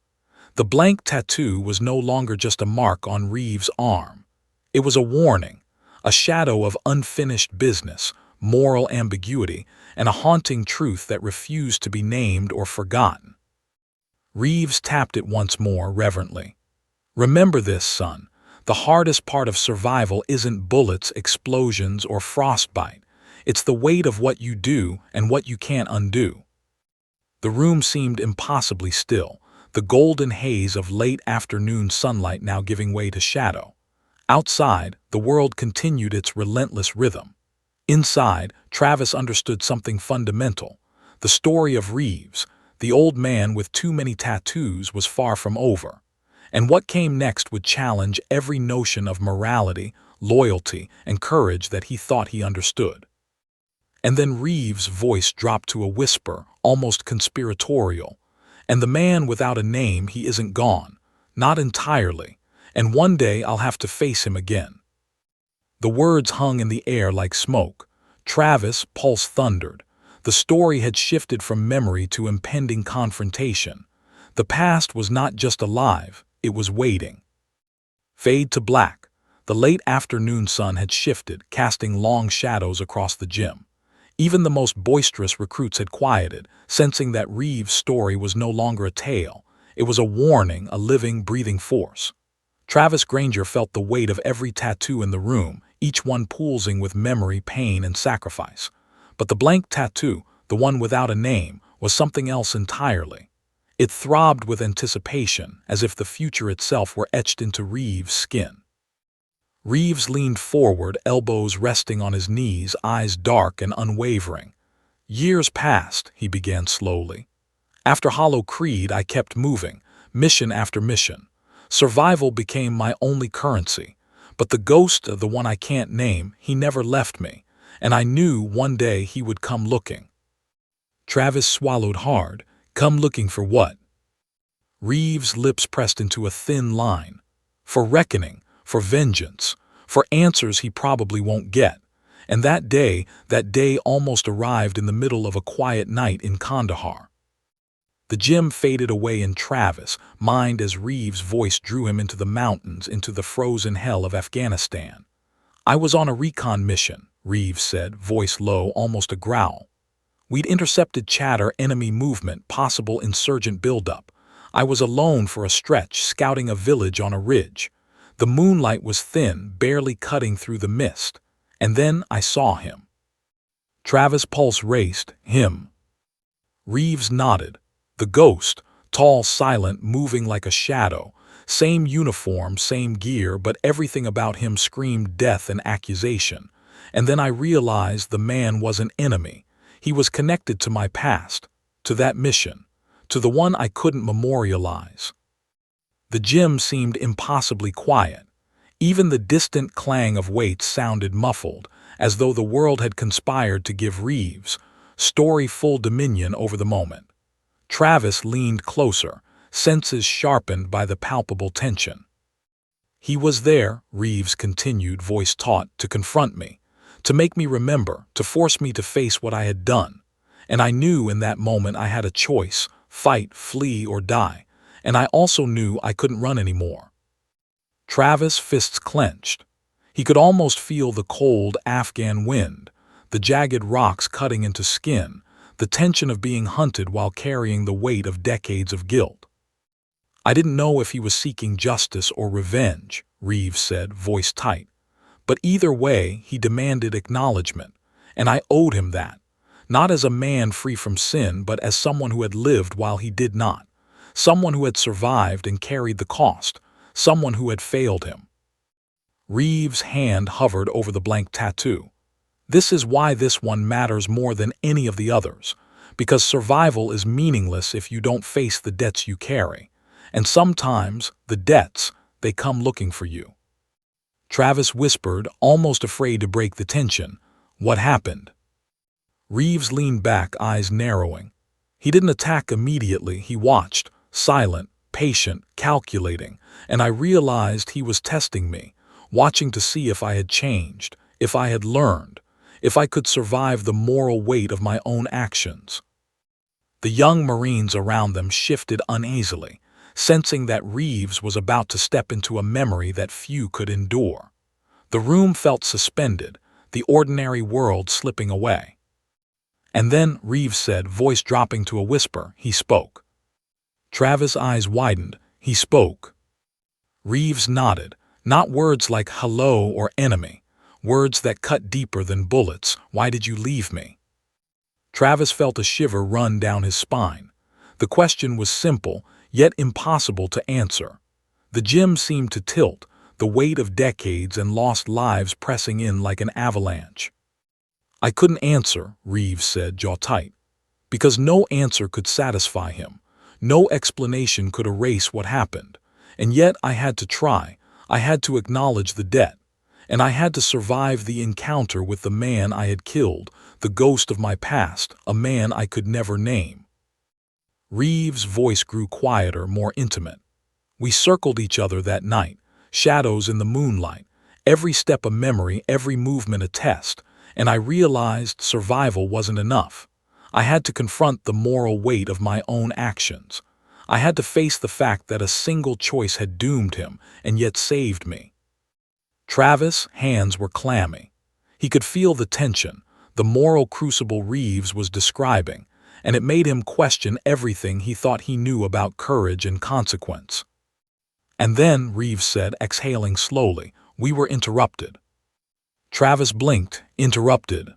The blank tattoo was no longer just a mark on Reeves' arm. It was a warning, a shadow of unfinished business, moral ambiguity, and a haunting truth that refused to be named or forgotten. Reeves tapped it once more reverently. "Remember this, son. The hardest part of survival isn't bullets, explosions, or frostbite. It's the weight of what you do and what you can't undo." The room seemed impossibly still, the golden haze of late afternoon sunlight now giving way to shadow. Outside, the world continued its relentless rhythm. Inside, Travis understood something fundamental. The story of Reeves, the old man with too many tattoos, was far from over. And what came next would challenge every notion of morality, loyalty, and courage that he thought he understood. And then Reeves' voice dropped to a whisper, almost conspiratorial. "And the man without a name, he isn't gone. Not entirely. And one day I'll have to face him again." The words hung in the air like smoke. Travis' pulse thundered. The story had shifted from memory to impending confrontation. The past was not just alive, it was waiting. Fade to black. The late afternoon sun had shifted, casting long shadows across the gym. Even the most boisterous recruits had quieted, sensing that Reeves' story was no longer a tale. It was a warning, a living, breathing force. Travis Granger felt the weight of every tattoo in the room, each one pulsing with memory, pain, and sacrifice. But the blank tattoo, the one without a name, was something else entirely. It throbbed with anticipation, as if the future itself were etched into Reeves' skin. Reeves leaned forward, elbows resting on his knees, eyes dark and unwavering. "Years passed," he began slowly. "After Hollow Creed, I kept moving, mission after mission. Survival became my only currency. But the ghost, the one I can't name, he never left me, and I knew one day he would come looking." Travis swallowed hard. "Come looking for what?" Reeves' lips pressed into a thin line. "For reckoning, for vengeance, for answers he probably won't get." And that day almost arrived in the middle of a quiet night in Kandahar. The gym faded away in Travis' mind as Reeves' voice drew him into the mountains, into the frozen hell of Afghanistan. "I was on a recon mission," Reeves said, voice low, almost a growl. "We'd intercepted chatter, enemy movement, possible insurgent buildup. I was alone for a stretch, scouting a village on a ridge. The moonlight was thin, barely cutting through the mist. And then I saw him." Travis' pulse raced. "Him?" Reeves nodded. "The ghost, tall, silent, moving like a shadow. Same uniform, same gear, but everything about him screamed death and accusation. And then I realized the man was an enemy. He was connected to my past, to that mission, to the one I couldn't memorialize." The gym seemed impossibly quiet. Even the distant clang of weights sounded muffled, as though the world had conspired to give Reeves' story full dominion over the moment. Travis leaned closer, senses sharpened by the palpable tension. "He was there," Reeves continued, voice taut, "to confront me, to make me remember, to force me to face what I had done. And I knew in that moment I had a choice, fight, flee, or die. And I also knew I couldn't run anymore." Travis' fists clenched. He could almost feel the cold Afghan wind, the jagged rocks cutting into skin, the tension of being hunted while carrying the weight of decades of guilt. "I didn't know if he was seeking justice or revenge," Reeves said, voice tight. "But either way, he demanded acknowledgement, and I owed him that. Not as a man free from sin, but as someone who had lived while he did not. Someone who had survived and carried the cost. Someone who had failed him." Reeves' hand hovered over the blank tattoo. "This is why this one matters more than any of the others. Because survival is meaningless if you don't face the debts you carry. And sometimes, the debts, they come looking for you." Travis whispered, almost afraid to break the tension. "What happened?" Reeves leaned back, eyes narrowing. He didn't attack immediately, he watched, silent, patient, calculating, and I realized he was testing me, watching to see if I had changed, if I had learned, if I could survive the moral weight of my own actions. The young Marines around them shifted uneasily, sensing that Reeves was about to step into a memory that few could endure. The room felt suspended, the ordinary world slipping away. And then, Reeves said, voice dropping to a whisper, he spoke. Travis' eyes widened. He spoke. Reeves nodded, not words like hello or enemy, words that cut deeper than bullets. Why did you leave me? Travis felt a shiver run down his spine. The question was simple, yet impossible to answer. The gym seemed to tilt, the weight of decades and lost lives pressing in like an avalanche. I couldn't answer, Reeves said, jaw tight, because no answer could satisfy him. No explanation could erase what happened. And yet I had to try. I had to acknowledge the debt. And I had to survive the encounter with the man I had killed, the ghost of my past, a man I could never name. Reeves' voice grew quieter, more intimate. We circled each other that night, shadows in the moonlight, every step a memory, every movement a test, and I realized survival wasn't enough. I had to confront the moral weight of my own actions. I had to face the fact that a single choice had doomed him and yet saved me. Travis' hands were clammy. He could feel the tension, the moral crucible Reeves was describing, and it made him question everything he thought he knew about courage and consequence. And then, Reeves said, exhaling slowly, we were interrupted. Travis blinked, interrupted.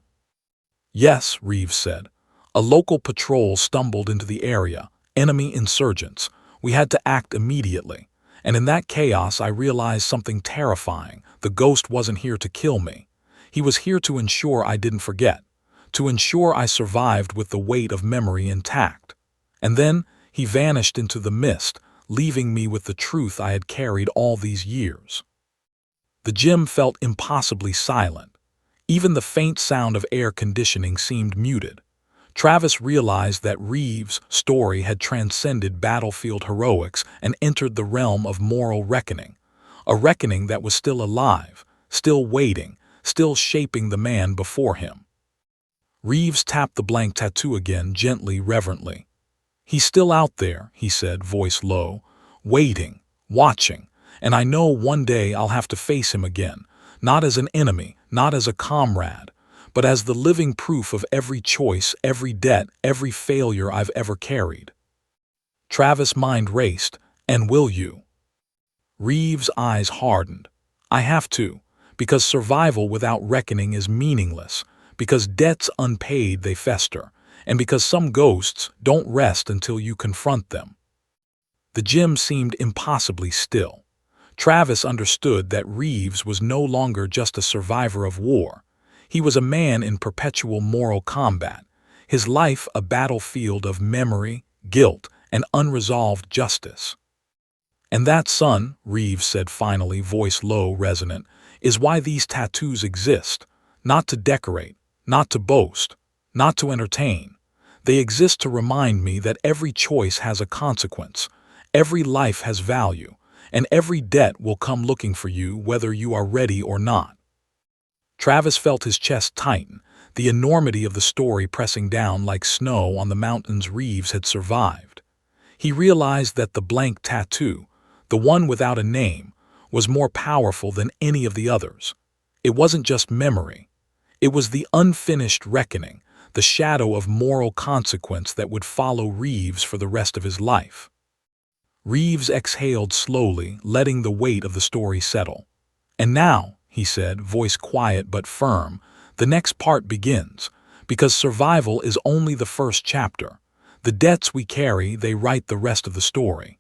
Yes, Reeves said. A local patrol stumbled into the area, enemy insurgents. We had to act immediately. And in that chaos I realized something terrifying. The ghost wasn't here to kill me. He was here to ensure I didn't forget, to ensure I survived with the weight of memory intact. And then he vanished into the mist, leaving me with the truth I had carried all these years. The gym felt impossibly silent. Even the faint sound of air conditioning seemed muted. Travis realized that Reeves' story had transcended battlefield heroics and entered the realm of moral reckoning, a reckoning that was still alive, still waiting, still shaping the man before him. Reeves tapped the blank tattoo again, gently, reverently. He's still out there, he said, voice low, waiting, watching, and I know one day I'll have to face him again, not as an enemy, not as a comrade, but as the living proof of every choice, every debt, every failure I've ever carried. Travis' mind raced. And will you? Reeves' eyes hardened. I have to, because survival without reckoning is meaningless, because debts unpaid they fester, and because some ghosts don't rest until you confront them. The gym seemed impossibly still. Travis understood that Reeves was no longer just a survivor of war. He was a man in perpetual moral combat, his life a battlefield of memory, guilt, and unresolved justice. And that, son, Reeves said finally, voice low, resonant, is why these tattoos exist, not to decorate, not to boast, not to entertain. They exist to remind me that every choice has a consequence, every life has value, and every debt will come looking for you whether you are ready or not. Travis felt his chest tighten, the enormity of the story pressing down like snow on the mountains Reeves had survived. He realized that the blank tattoo, the one without a name, was more powerful than any of the others. It wasn't just memory. It was the unfinished reckoning, the shadow of moral consequence that would follow Reeves for the rest of his life. Reeves exhaled slowly, letting the weight of the story settle. And now, he said, voice quiet but firm, the next part begins, because survival is only the first chapter. The debts we carry, they write the rest of the story.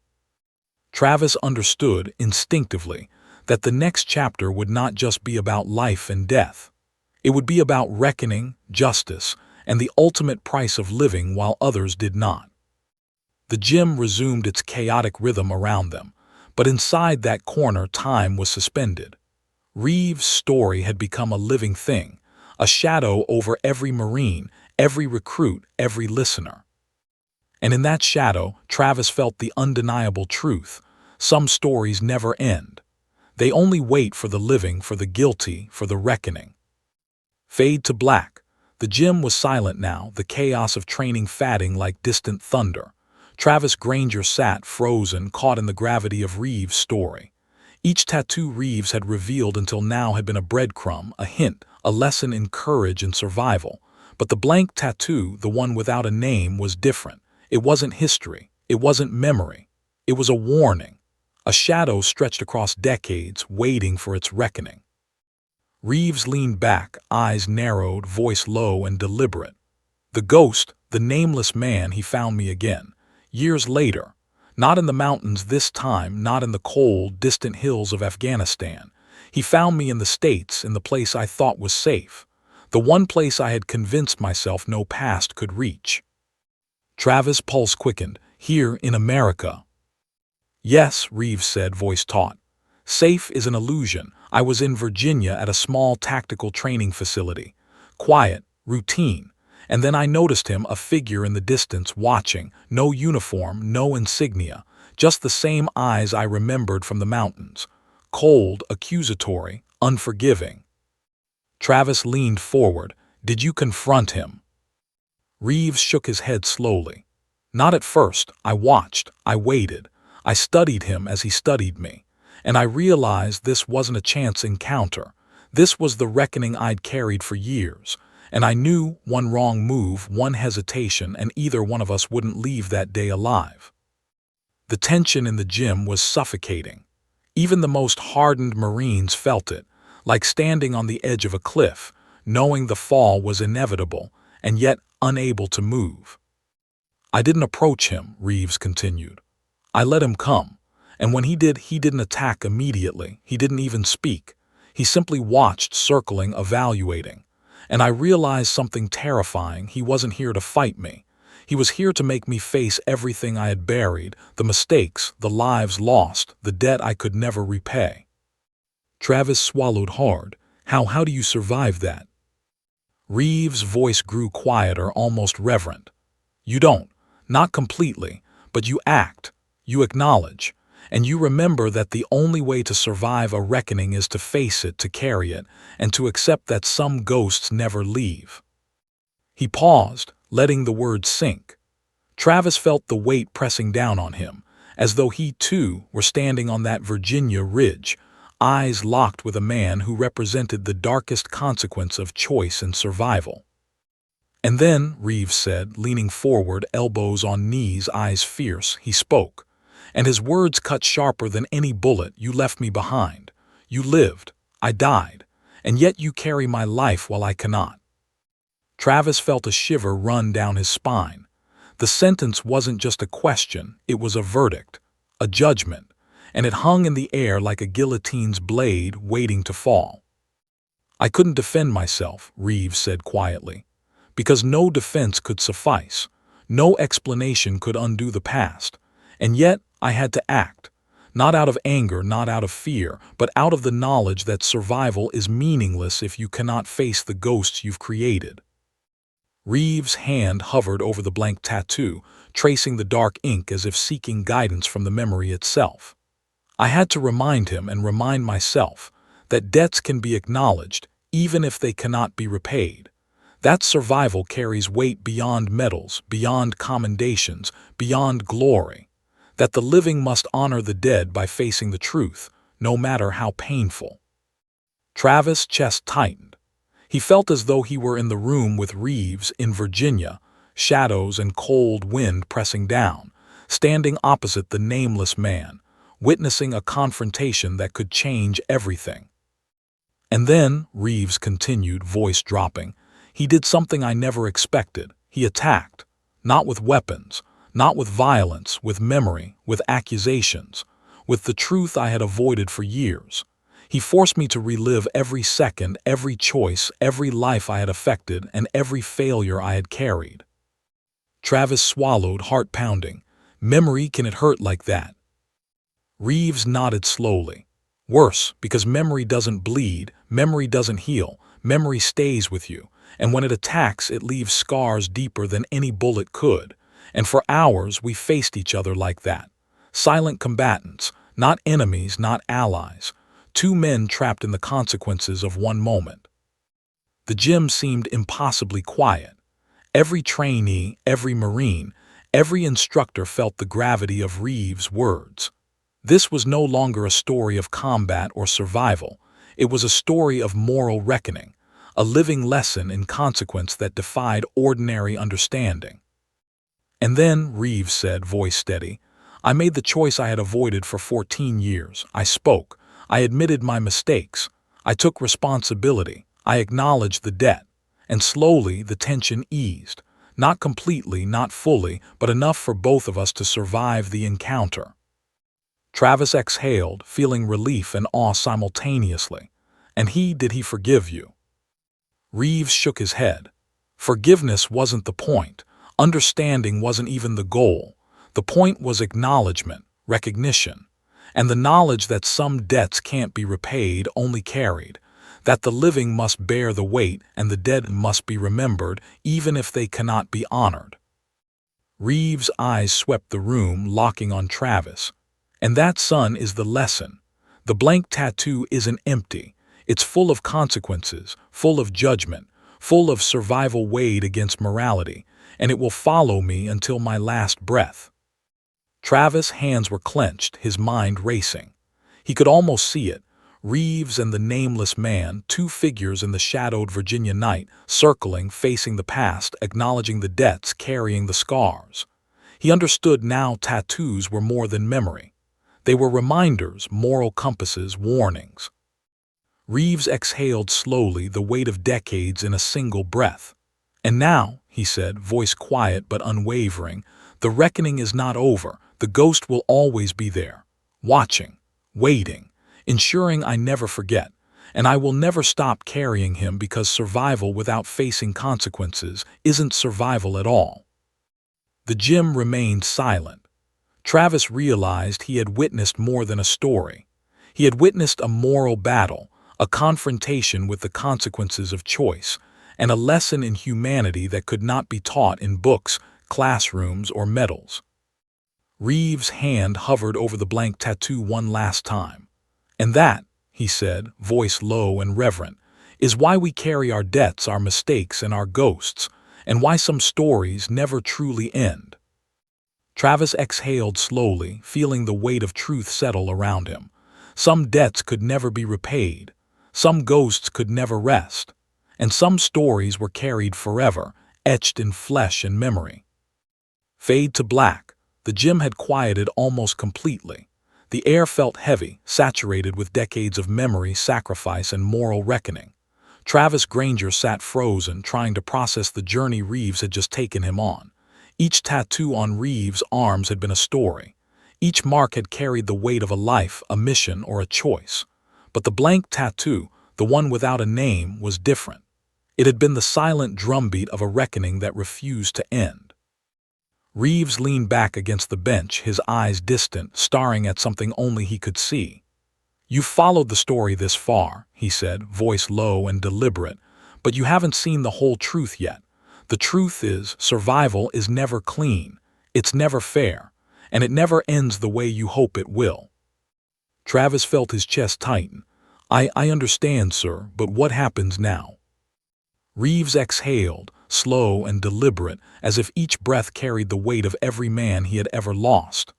Travis understood, instinctively, that the next chapter would not just be about life and death. It would be about reckoning, justice, and the ultimate price of living while others did not. The gym resumed its chaotic rhythm around them, but inside that corner time was suspended. Reeves' story had become a living thing, a shadow over every Marine, every recruit, every listener. And in that shadow, Travis felt the undeniable truth. Some stories never end. They only wait for the living, for the guilty, for the reckoning. Fade to black. The gym was silent now, the chaos of training fading like distant thunder. Travis Granger sat frozen, caught in the gravity of Reeves' story. Each tattoo Reeves had revealed until now had been a breadcrumb, a hint, a lesson in courage and survival. But the blank tattoo, the one without a name, was different. It wasn't history. It wasn't memory. It was a warning. A shadow stretched across decades, waiting for its reckoning. Reeves leaned back, eyes narrowed, voice low and deliberate. The ghost, the nameless man, he found me again. Years later. Not in the mountains this time, not in the cold, distant hills of Afghanistan. He found me in the States, in the place I thought was safe. The one place I had convinced myself no past could reach. Travis' pulse quickened. Here in America. Yes, Reeves said, voice taut. Safe is an illusion. I was in Virginia at a small tactical training facility. Quiet, routine. And then I noticed him, a figure in the distance, watching. No uniform, no insignia. Just the same eyes I remembered from the mountains. Cold, accusatory, unforgiving. Travis leaned forward. Did you confront him? Reeves shook his head slowly. Not at first. I watched. I waited. I studied him as he studied me. And I realized this wasn't a chance encounter. This was the reckoning I'd carried for years. And I knew one wrong move, one hesitation, and either one of us wouldn't leave that day alive. The tension in the gym was suffocating. Even the most hardened Marines felt it, like standing on the edge of a cliff, knowing the fall was inevitable, and yet unable to move. I didn't approach him, Reeves continued. I let him come, and when he did, he didn't attack immediately. He didn't even speak. He simply watched, circling, evaluating. And I realized something terrifying. He wasn't here to fight me. He was here to make me face everything I had buried, the mistakes, the lives lost, the debt I could never repay. Travis swallowed hard. How do you survive that? Reeves' voice grew quieter, almost reverent. You don't. Not completely. But you act. You acknowledge. And you remember that the only way to survive a reckoning is to face it, to carry it, and to accept that some ghosts never leave. He paused, letting the words sink. Travis felt the weight pressing down on him, as though he too were standing on that Virginia ridge, eyes locked with a man who represented the darkest consequence of choice and survival. And then, Reeves said, leaning forward, elbows on knees, eyes fierce, he spoke. And his words cut sharper than any bullet. You left me behind. You lived. I died. And yet you carry my life while I cannot. Travis felt a shiver run down his spine. The sentence wasn't just a question, it was a verdict, a judgment, and it hung in the air like a guillotine's blade waiting to fall. I couldn't defend myself, Reeves said quietly, because no defense could suffice. No explanation could undo the past. And yet, I had to act, not out of anger, not out of fear, but out of the knowledge that survival is meaningless if you cannot face the ghosts you've created. Reeves' hand hovered over the blank tattoo, tracing the dark ink as if seeking guidance from the memory itself. I had to remind him and remind myself that debts can be acknowledged, even if they cannot be repaid. That survival carries weight beyond medals, beyond commendations, beyond glory. That the living must honor the dead by facing the truth, no matter how painful. Travis' chest tightened. He felt as though he were in the room with Reeves in Virginia, shadows and cold wind pressing down, standing opposite the nameless man, witnessing a confrontation that could change everything. And then, Reeves continued, voice dropping, he did something I never expected. He attacked, not with weapons, not with violence, with memory, with accusations, with the truth I had avoided for years. He forced me to relive every second, every choice, every life I had affected, and every failure I had carried. Travis swallowed, heart pounding. Memory, can it hurt like that? Reeves nodded slowly. Worse, because memory doesn't bleed, memory doesn't heal, memory stays with you, and when it attacks, it leaves scars deeper than any bullet could. And for hours, we faced each other like that. Silent combatants, not enemies, not allies. Two men trapped in the consequences of one moment. The gym seemed impossibly quiet. Every trainee, every Marine, Every instructor felt the gravity of Reeves' words. This was no longer a story of combat or survival. It was a story of moral reckoning, a living lesson in consequence that defied ordinary understanding. And then, Reeves said, voice steady, I made the choice I had avoided for 14 years. I spoke. I admitted my mistakes. I took responsibility. I acknowledged the debt. And slowly the tension eased. Not completely, not fully, but enough for both of us to survive the encounter. Travis exhaled, feeling relief and awe simultaneously. And did he forgive you? Reeves shook his head. Forgiveness wasn't the point. Understanding wasn't even the goal. The point was acknowledgement, recognition, and the knowledge that some debts can't be repaid, only carried, that the living must bear the weight and the dead must be remembered even if they cannot be honored. Reeves' eyes swept the room, locking on Travis. And that, son, is the lesson. The blank tattoo isn't empty. It's full of consequences, full of judgment, full of survival weighed against morality, and it will follow me until my last breath. Travis' hands were clenched, his mind racing. He could almost see it. Reeves and the nameless man, two figures in the shadowed Virginia night, circling, facing the past, acknowledging the debts, carrying the scars. He understood now tattoos were more than memory. They were reminders, moral compasses, warnings. Reeves exhaled slowly, the weight of decades in a single breath. And now, he said, voice quiet but unwavering, the reckoning is not over. The ghost will always be there, watching, waiting, ensuring I never forget, and I will never stop carrying him because survival without facing consequences isn't survival at all. The gym remained silent. Travis realized he had witnessed more than a story. He had witnessed a moral battle, a confrontation with the consequences of choice, and a lesson in humanity that could not be taught in books, classrooms, or medals. Reeves' hand hovered over the blank tattoo one last time. And that, he said, voice low and reverent, is why we carry our debts, our mistakes, and our ghosts, and why some stories never truly end. Travis exhaled slowly, feeling the weight of truth settle around him. Some debts could never be repaid, some ghosts could never rest, and some stories were carried forever, etched in flesh and memory. Fade to black. The gym had quieted almost completely. The air felt heavy, saturated with decades of memory, sacrifice, and moral reckoning. Travis Granger sat frozen, trying to process the journey Reeves had just taken him on. Each tattoo on Reeves' arms had been a story. Each mark had carried the weight of a life, a mission, or a choice. But the blank tattoo, the one without a name, was different. It had been the silent drumbeat of a reckoning that refused to end. Reeves leaned back against the bench, his eyes distant, staring at something only he could see. "You've followed the story this far," he said, voice low and deliberate, "but you haven't seen the whole truth yet. The truth is, survival is never clean, it's never fair, and it never ends the way you hope it will." Travis felt his chest tighten. I understand, sir, but what happens now?" Reeves exhaled, slow and deliberate, as if each breath carried the weight of every man he had ever lost.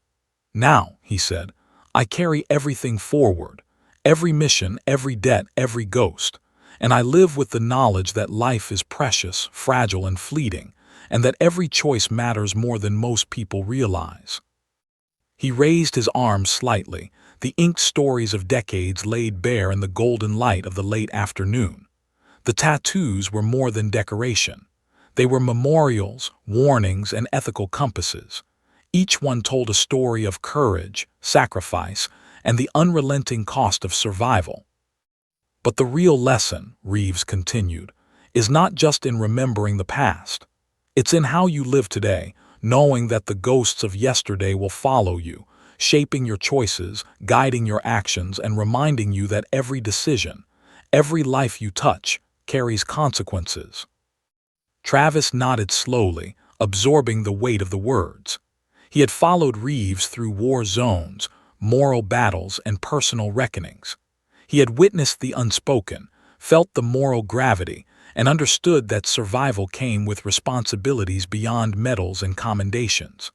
"Now," he said, "I carry everything forward, every mission, every debt, every ghost, and I live with the knowledge that life is precious, fragile, and fleeting, and that every choice matters more than most people realize." He raised his arms slightly, the inked stories of decades laid bare in the golden light of the late afternoon. The tattoos were more than decoration. They were memorials, warnings, and ethical compasses. Each one told a story of courage, sacrifice, and the unrelenting cost of survival. "But the real lesson," Reeves continued, "is not just in remembering the past. It's in how you live today, knowing that the ghosts of yesterday will follow you, shaping your choices, guiding your actions, and reminding you that every decision, every life you touch, carries consequences." Travis nodded slowly, absorbing the weight of the words. He had followed Reeves through war zones, moral battles, and personal reckonings. He had witnessed the unspoken, felt the moral gravity, and understood that survival came with responsibilities beyond medals and commendations.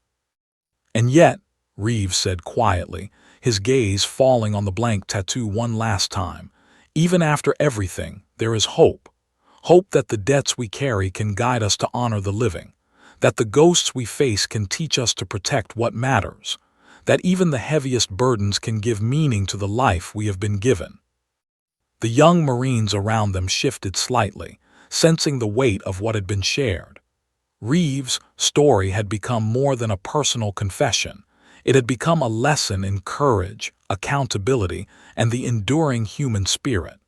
"And yet," Reeves said quietly, his gaze falling on the blank tattoo one last time, "even after everything, there is hope. Hope that the debts we carry can guide us to honor the living, that the ghosts we face can teach us to protect what matters, that even the heaviest burdens can give meaning to the life we have been given." The young Marines around them shifted slightly, sensing the weight of what had been shared. Reeves' story had become more than a personal confession. It had become a lesson in courage, accountability, and the enduring human spirit.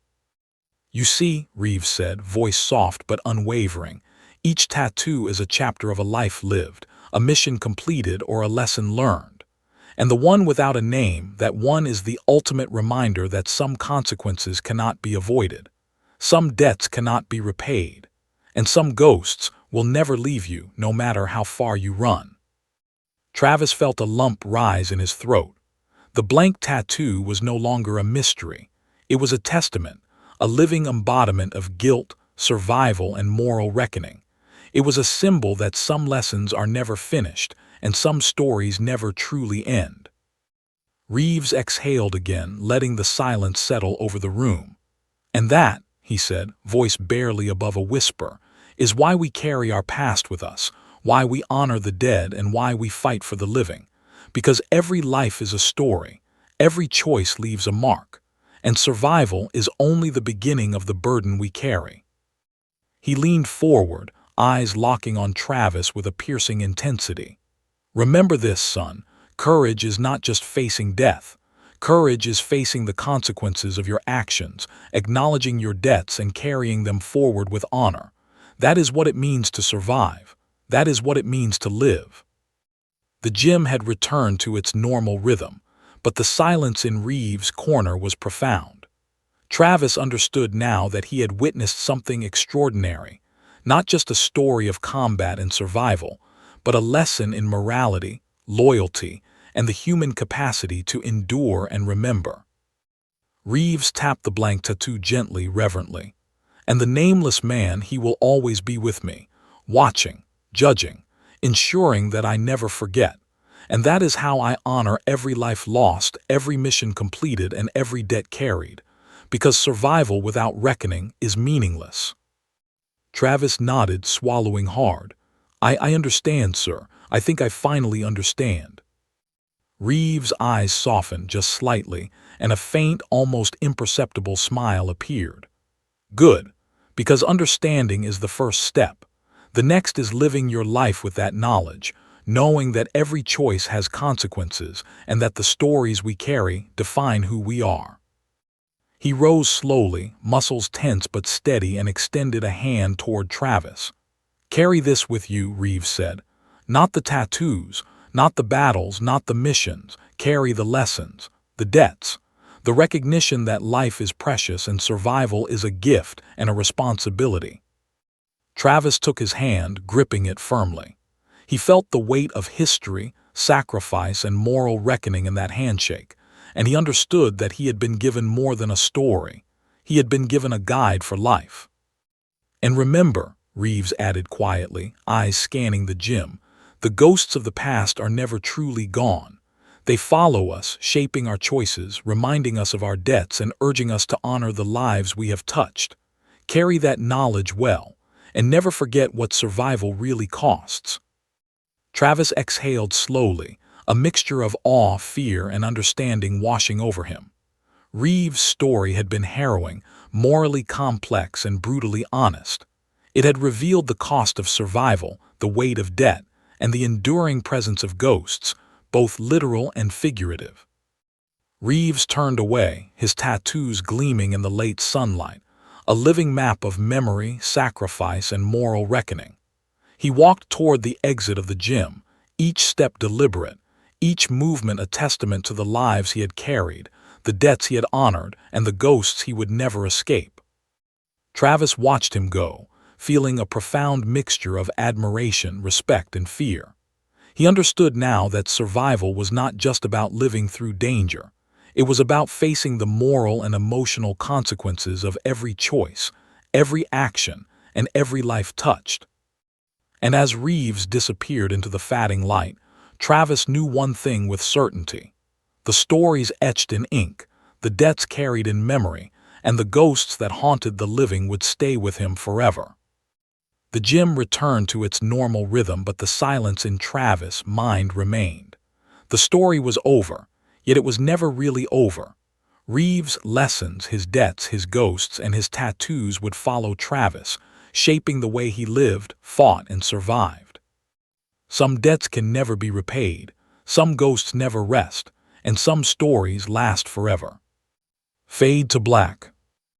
"You see," Reeves said, voice soft but unwavering, "each tattoo is a chapter of a life lived, a mission completed, or a lesson learned. And the one without a name, that one is the ultimate reminder that some consequences cannot be avoided, some debts cannot be repaid, and some ghosts will never leave you no matter how far you run." Travis felt a lump rise in his throat. The blank tattoo was no longer a mystery. It was a testament, a living embodiment of guilt, survival, and moral reckoning. It was a symbol that some lessons are never finished, and some stories never truly end. Reeves exhaled again, letting the silence settle over the room. "And that," he said, voice barely above a whisper, "is why we carry our past with us, why we honor the dead, and why we fight for the living. Because every life is a story, every choice leaves a mark, and survival is only the beginning of the burden we carry." He leaned forward, eyes locking on Travis with a piercing intensity. "Remember this, son. Courage is not just facing death. Courage is facing the consequences of your actions, acknowledging your debts, and carrying them forward with honor. That is what it means to survive. That is what it means to live." The gym had returned to its normal rhythm, but the silence in Reeves' corner was profound. Travis understood now that he had witnessed something extraordinary, not just a story of combat and survival, but a lesson in morality, loyalty, and the human capacity to endure and remember. Reeves tapped the blank tattoo gently, reverently. "And the nameless man, he will always be with me, watching, judging, ensuring that I never forget. And that is how I honor every life lost, every mission completed, and every debt carried. Because survival without reckoning is meaningless." Travis nodded, swallowing hard. I understand, sir. I think I finally understand." Reeves' eyes softened just slightly, and a faint, almost imperceptible smile appeared. "Good, because understanding is the first step. The next is living your life with that knowledge, knowing that every choice has consequences and that the stories we carry define who we are." He rose slowly, muscles tense but steady, and extended a hand toward Travis. "Carry this with you," Reeves said. "Not the tattoos, not the battles, not the missions. Carry the lessons, the debts, the recognition that life is precious and survival is a gift and a responsibility." Travis took his hand, gripping it firmly. He felt the weight of history, sacrifice, and moral reckoning in that handshake, and he understood that he had been given more than a story. He had been given a guide for life. "And remember," Reeves added quietly, eyes scanning the gym, "the ghosts of the past are never truly gone. They follow us, shaping our choices, reminding us of our debts, and urging us to honor the lives we have touched. Carry that knowledge well, and never forget what survival really costs." Travis exhaled slowly, a mixture of awe, fear, and understanding washing over him. Reeves' story had been harrowing, morally complex, and brutally honest. It had revealed the cost of survival, the weight of debt, and the enduring presence of ghosts, both literal and figurative. Reeves turned away, his tattoos gleaming in the late sunlight, a living map of memory, sacrifice, and moral reckoning. He walked toward the exit of the gym, each step deliberate, each movement a testament to the lives he had carried, the debts he had honored, and the ghosts he would never escape. Travis watched him go, feeling a profound mixture of admiration, respect, and fear. He understood now that survival was not just about living through danger. It was about facing the moral and emotional consequences of every choice, every action, and every life touched. And as Reeves disappeared into the fading light, Travis knew one thing with certainty. The stories etched in ink, the debts carried in memory, and the ghosts that haunted the living would stay with him forever. The gym returned to its normal rhythm, but the silence in Travis' mind remained. The story was over, yet it was never really over. Reeves' lessons, his debts, his ghosts, and his tattoos would follow Travis, shaping the way he lived, fought, and survived. Some debts can never be repaid, some ghosts never rest, and some stories last forever. Fade to black.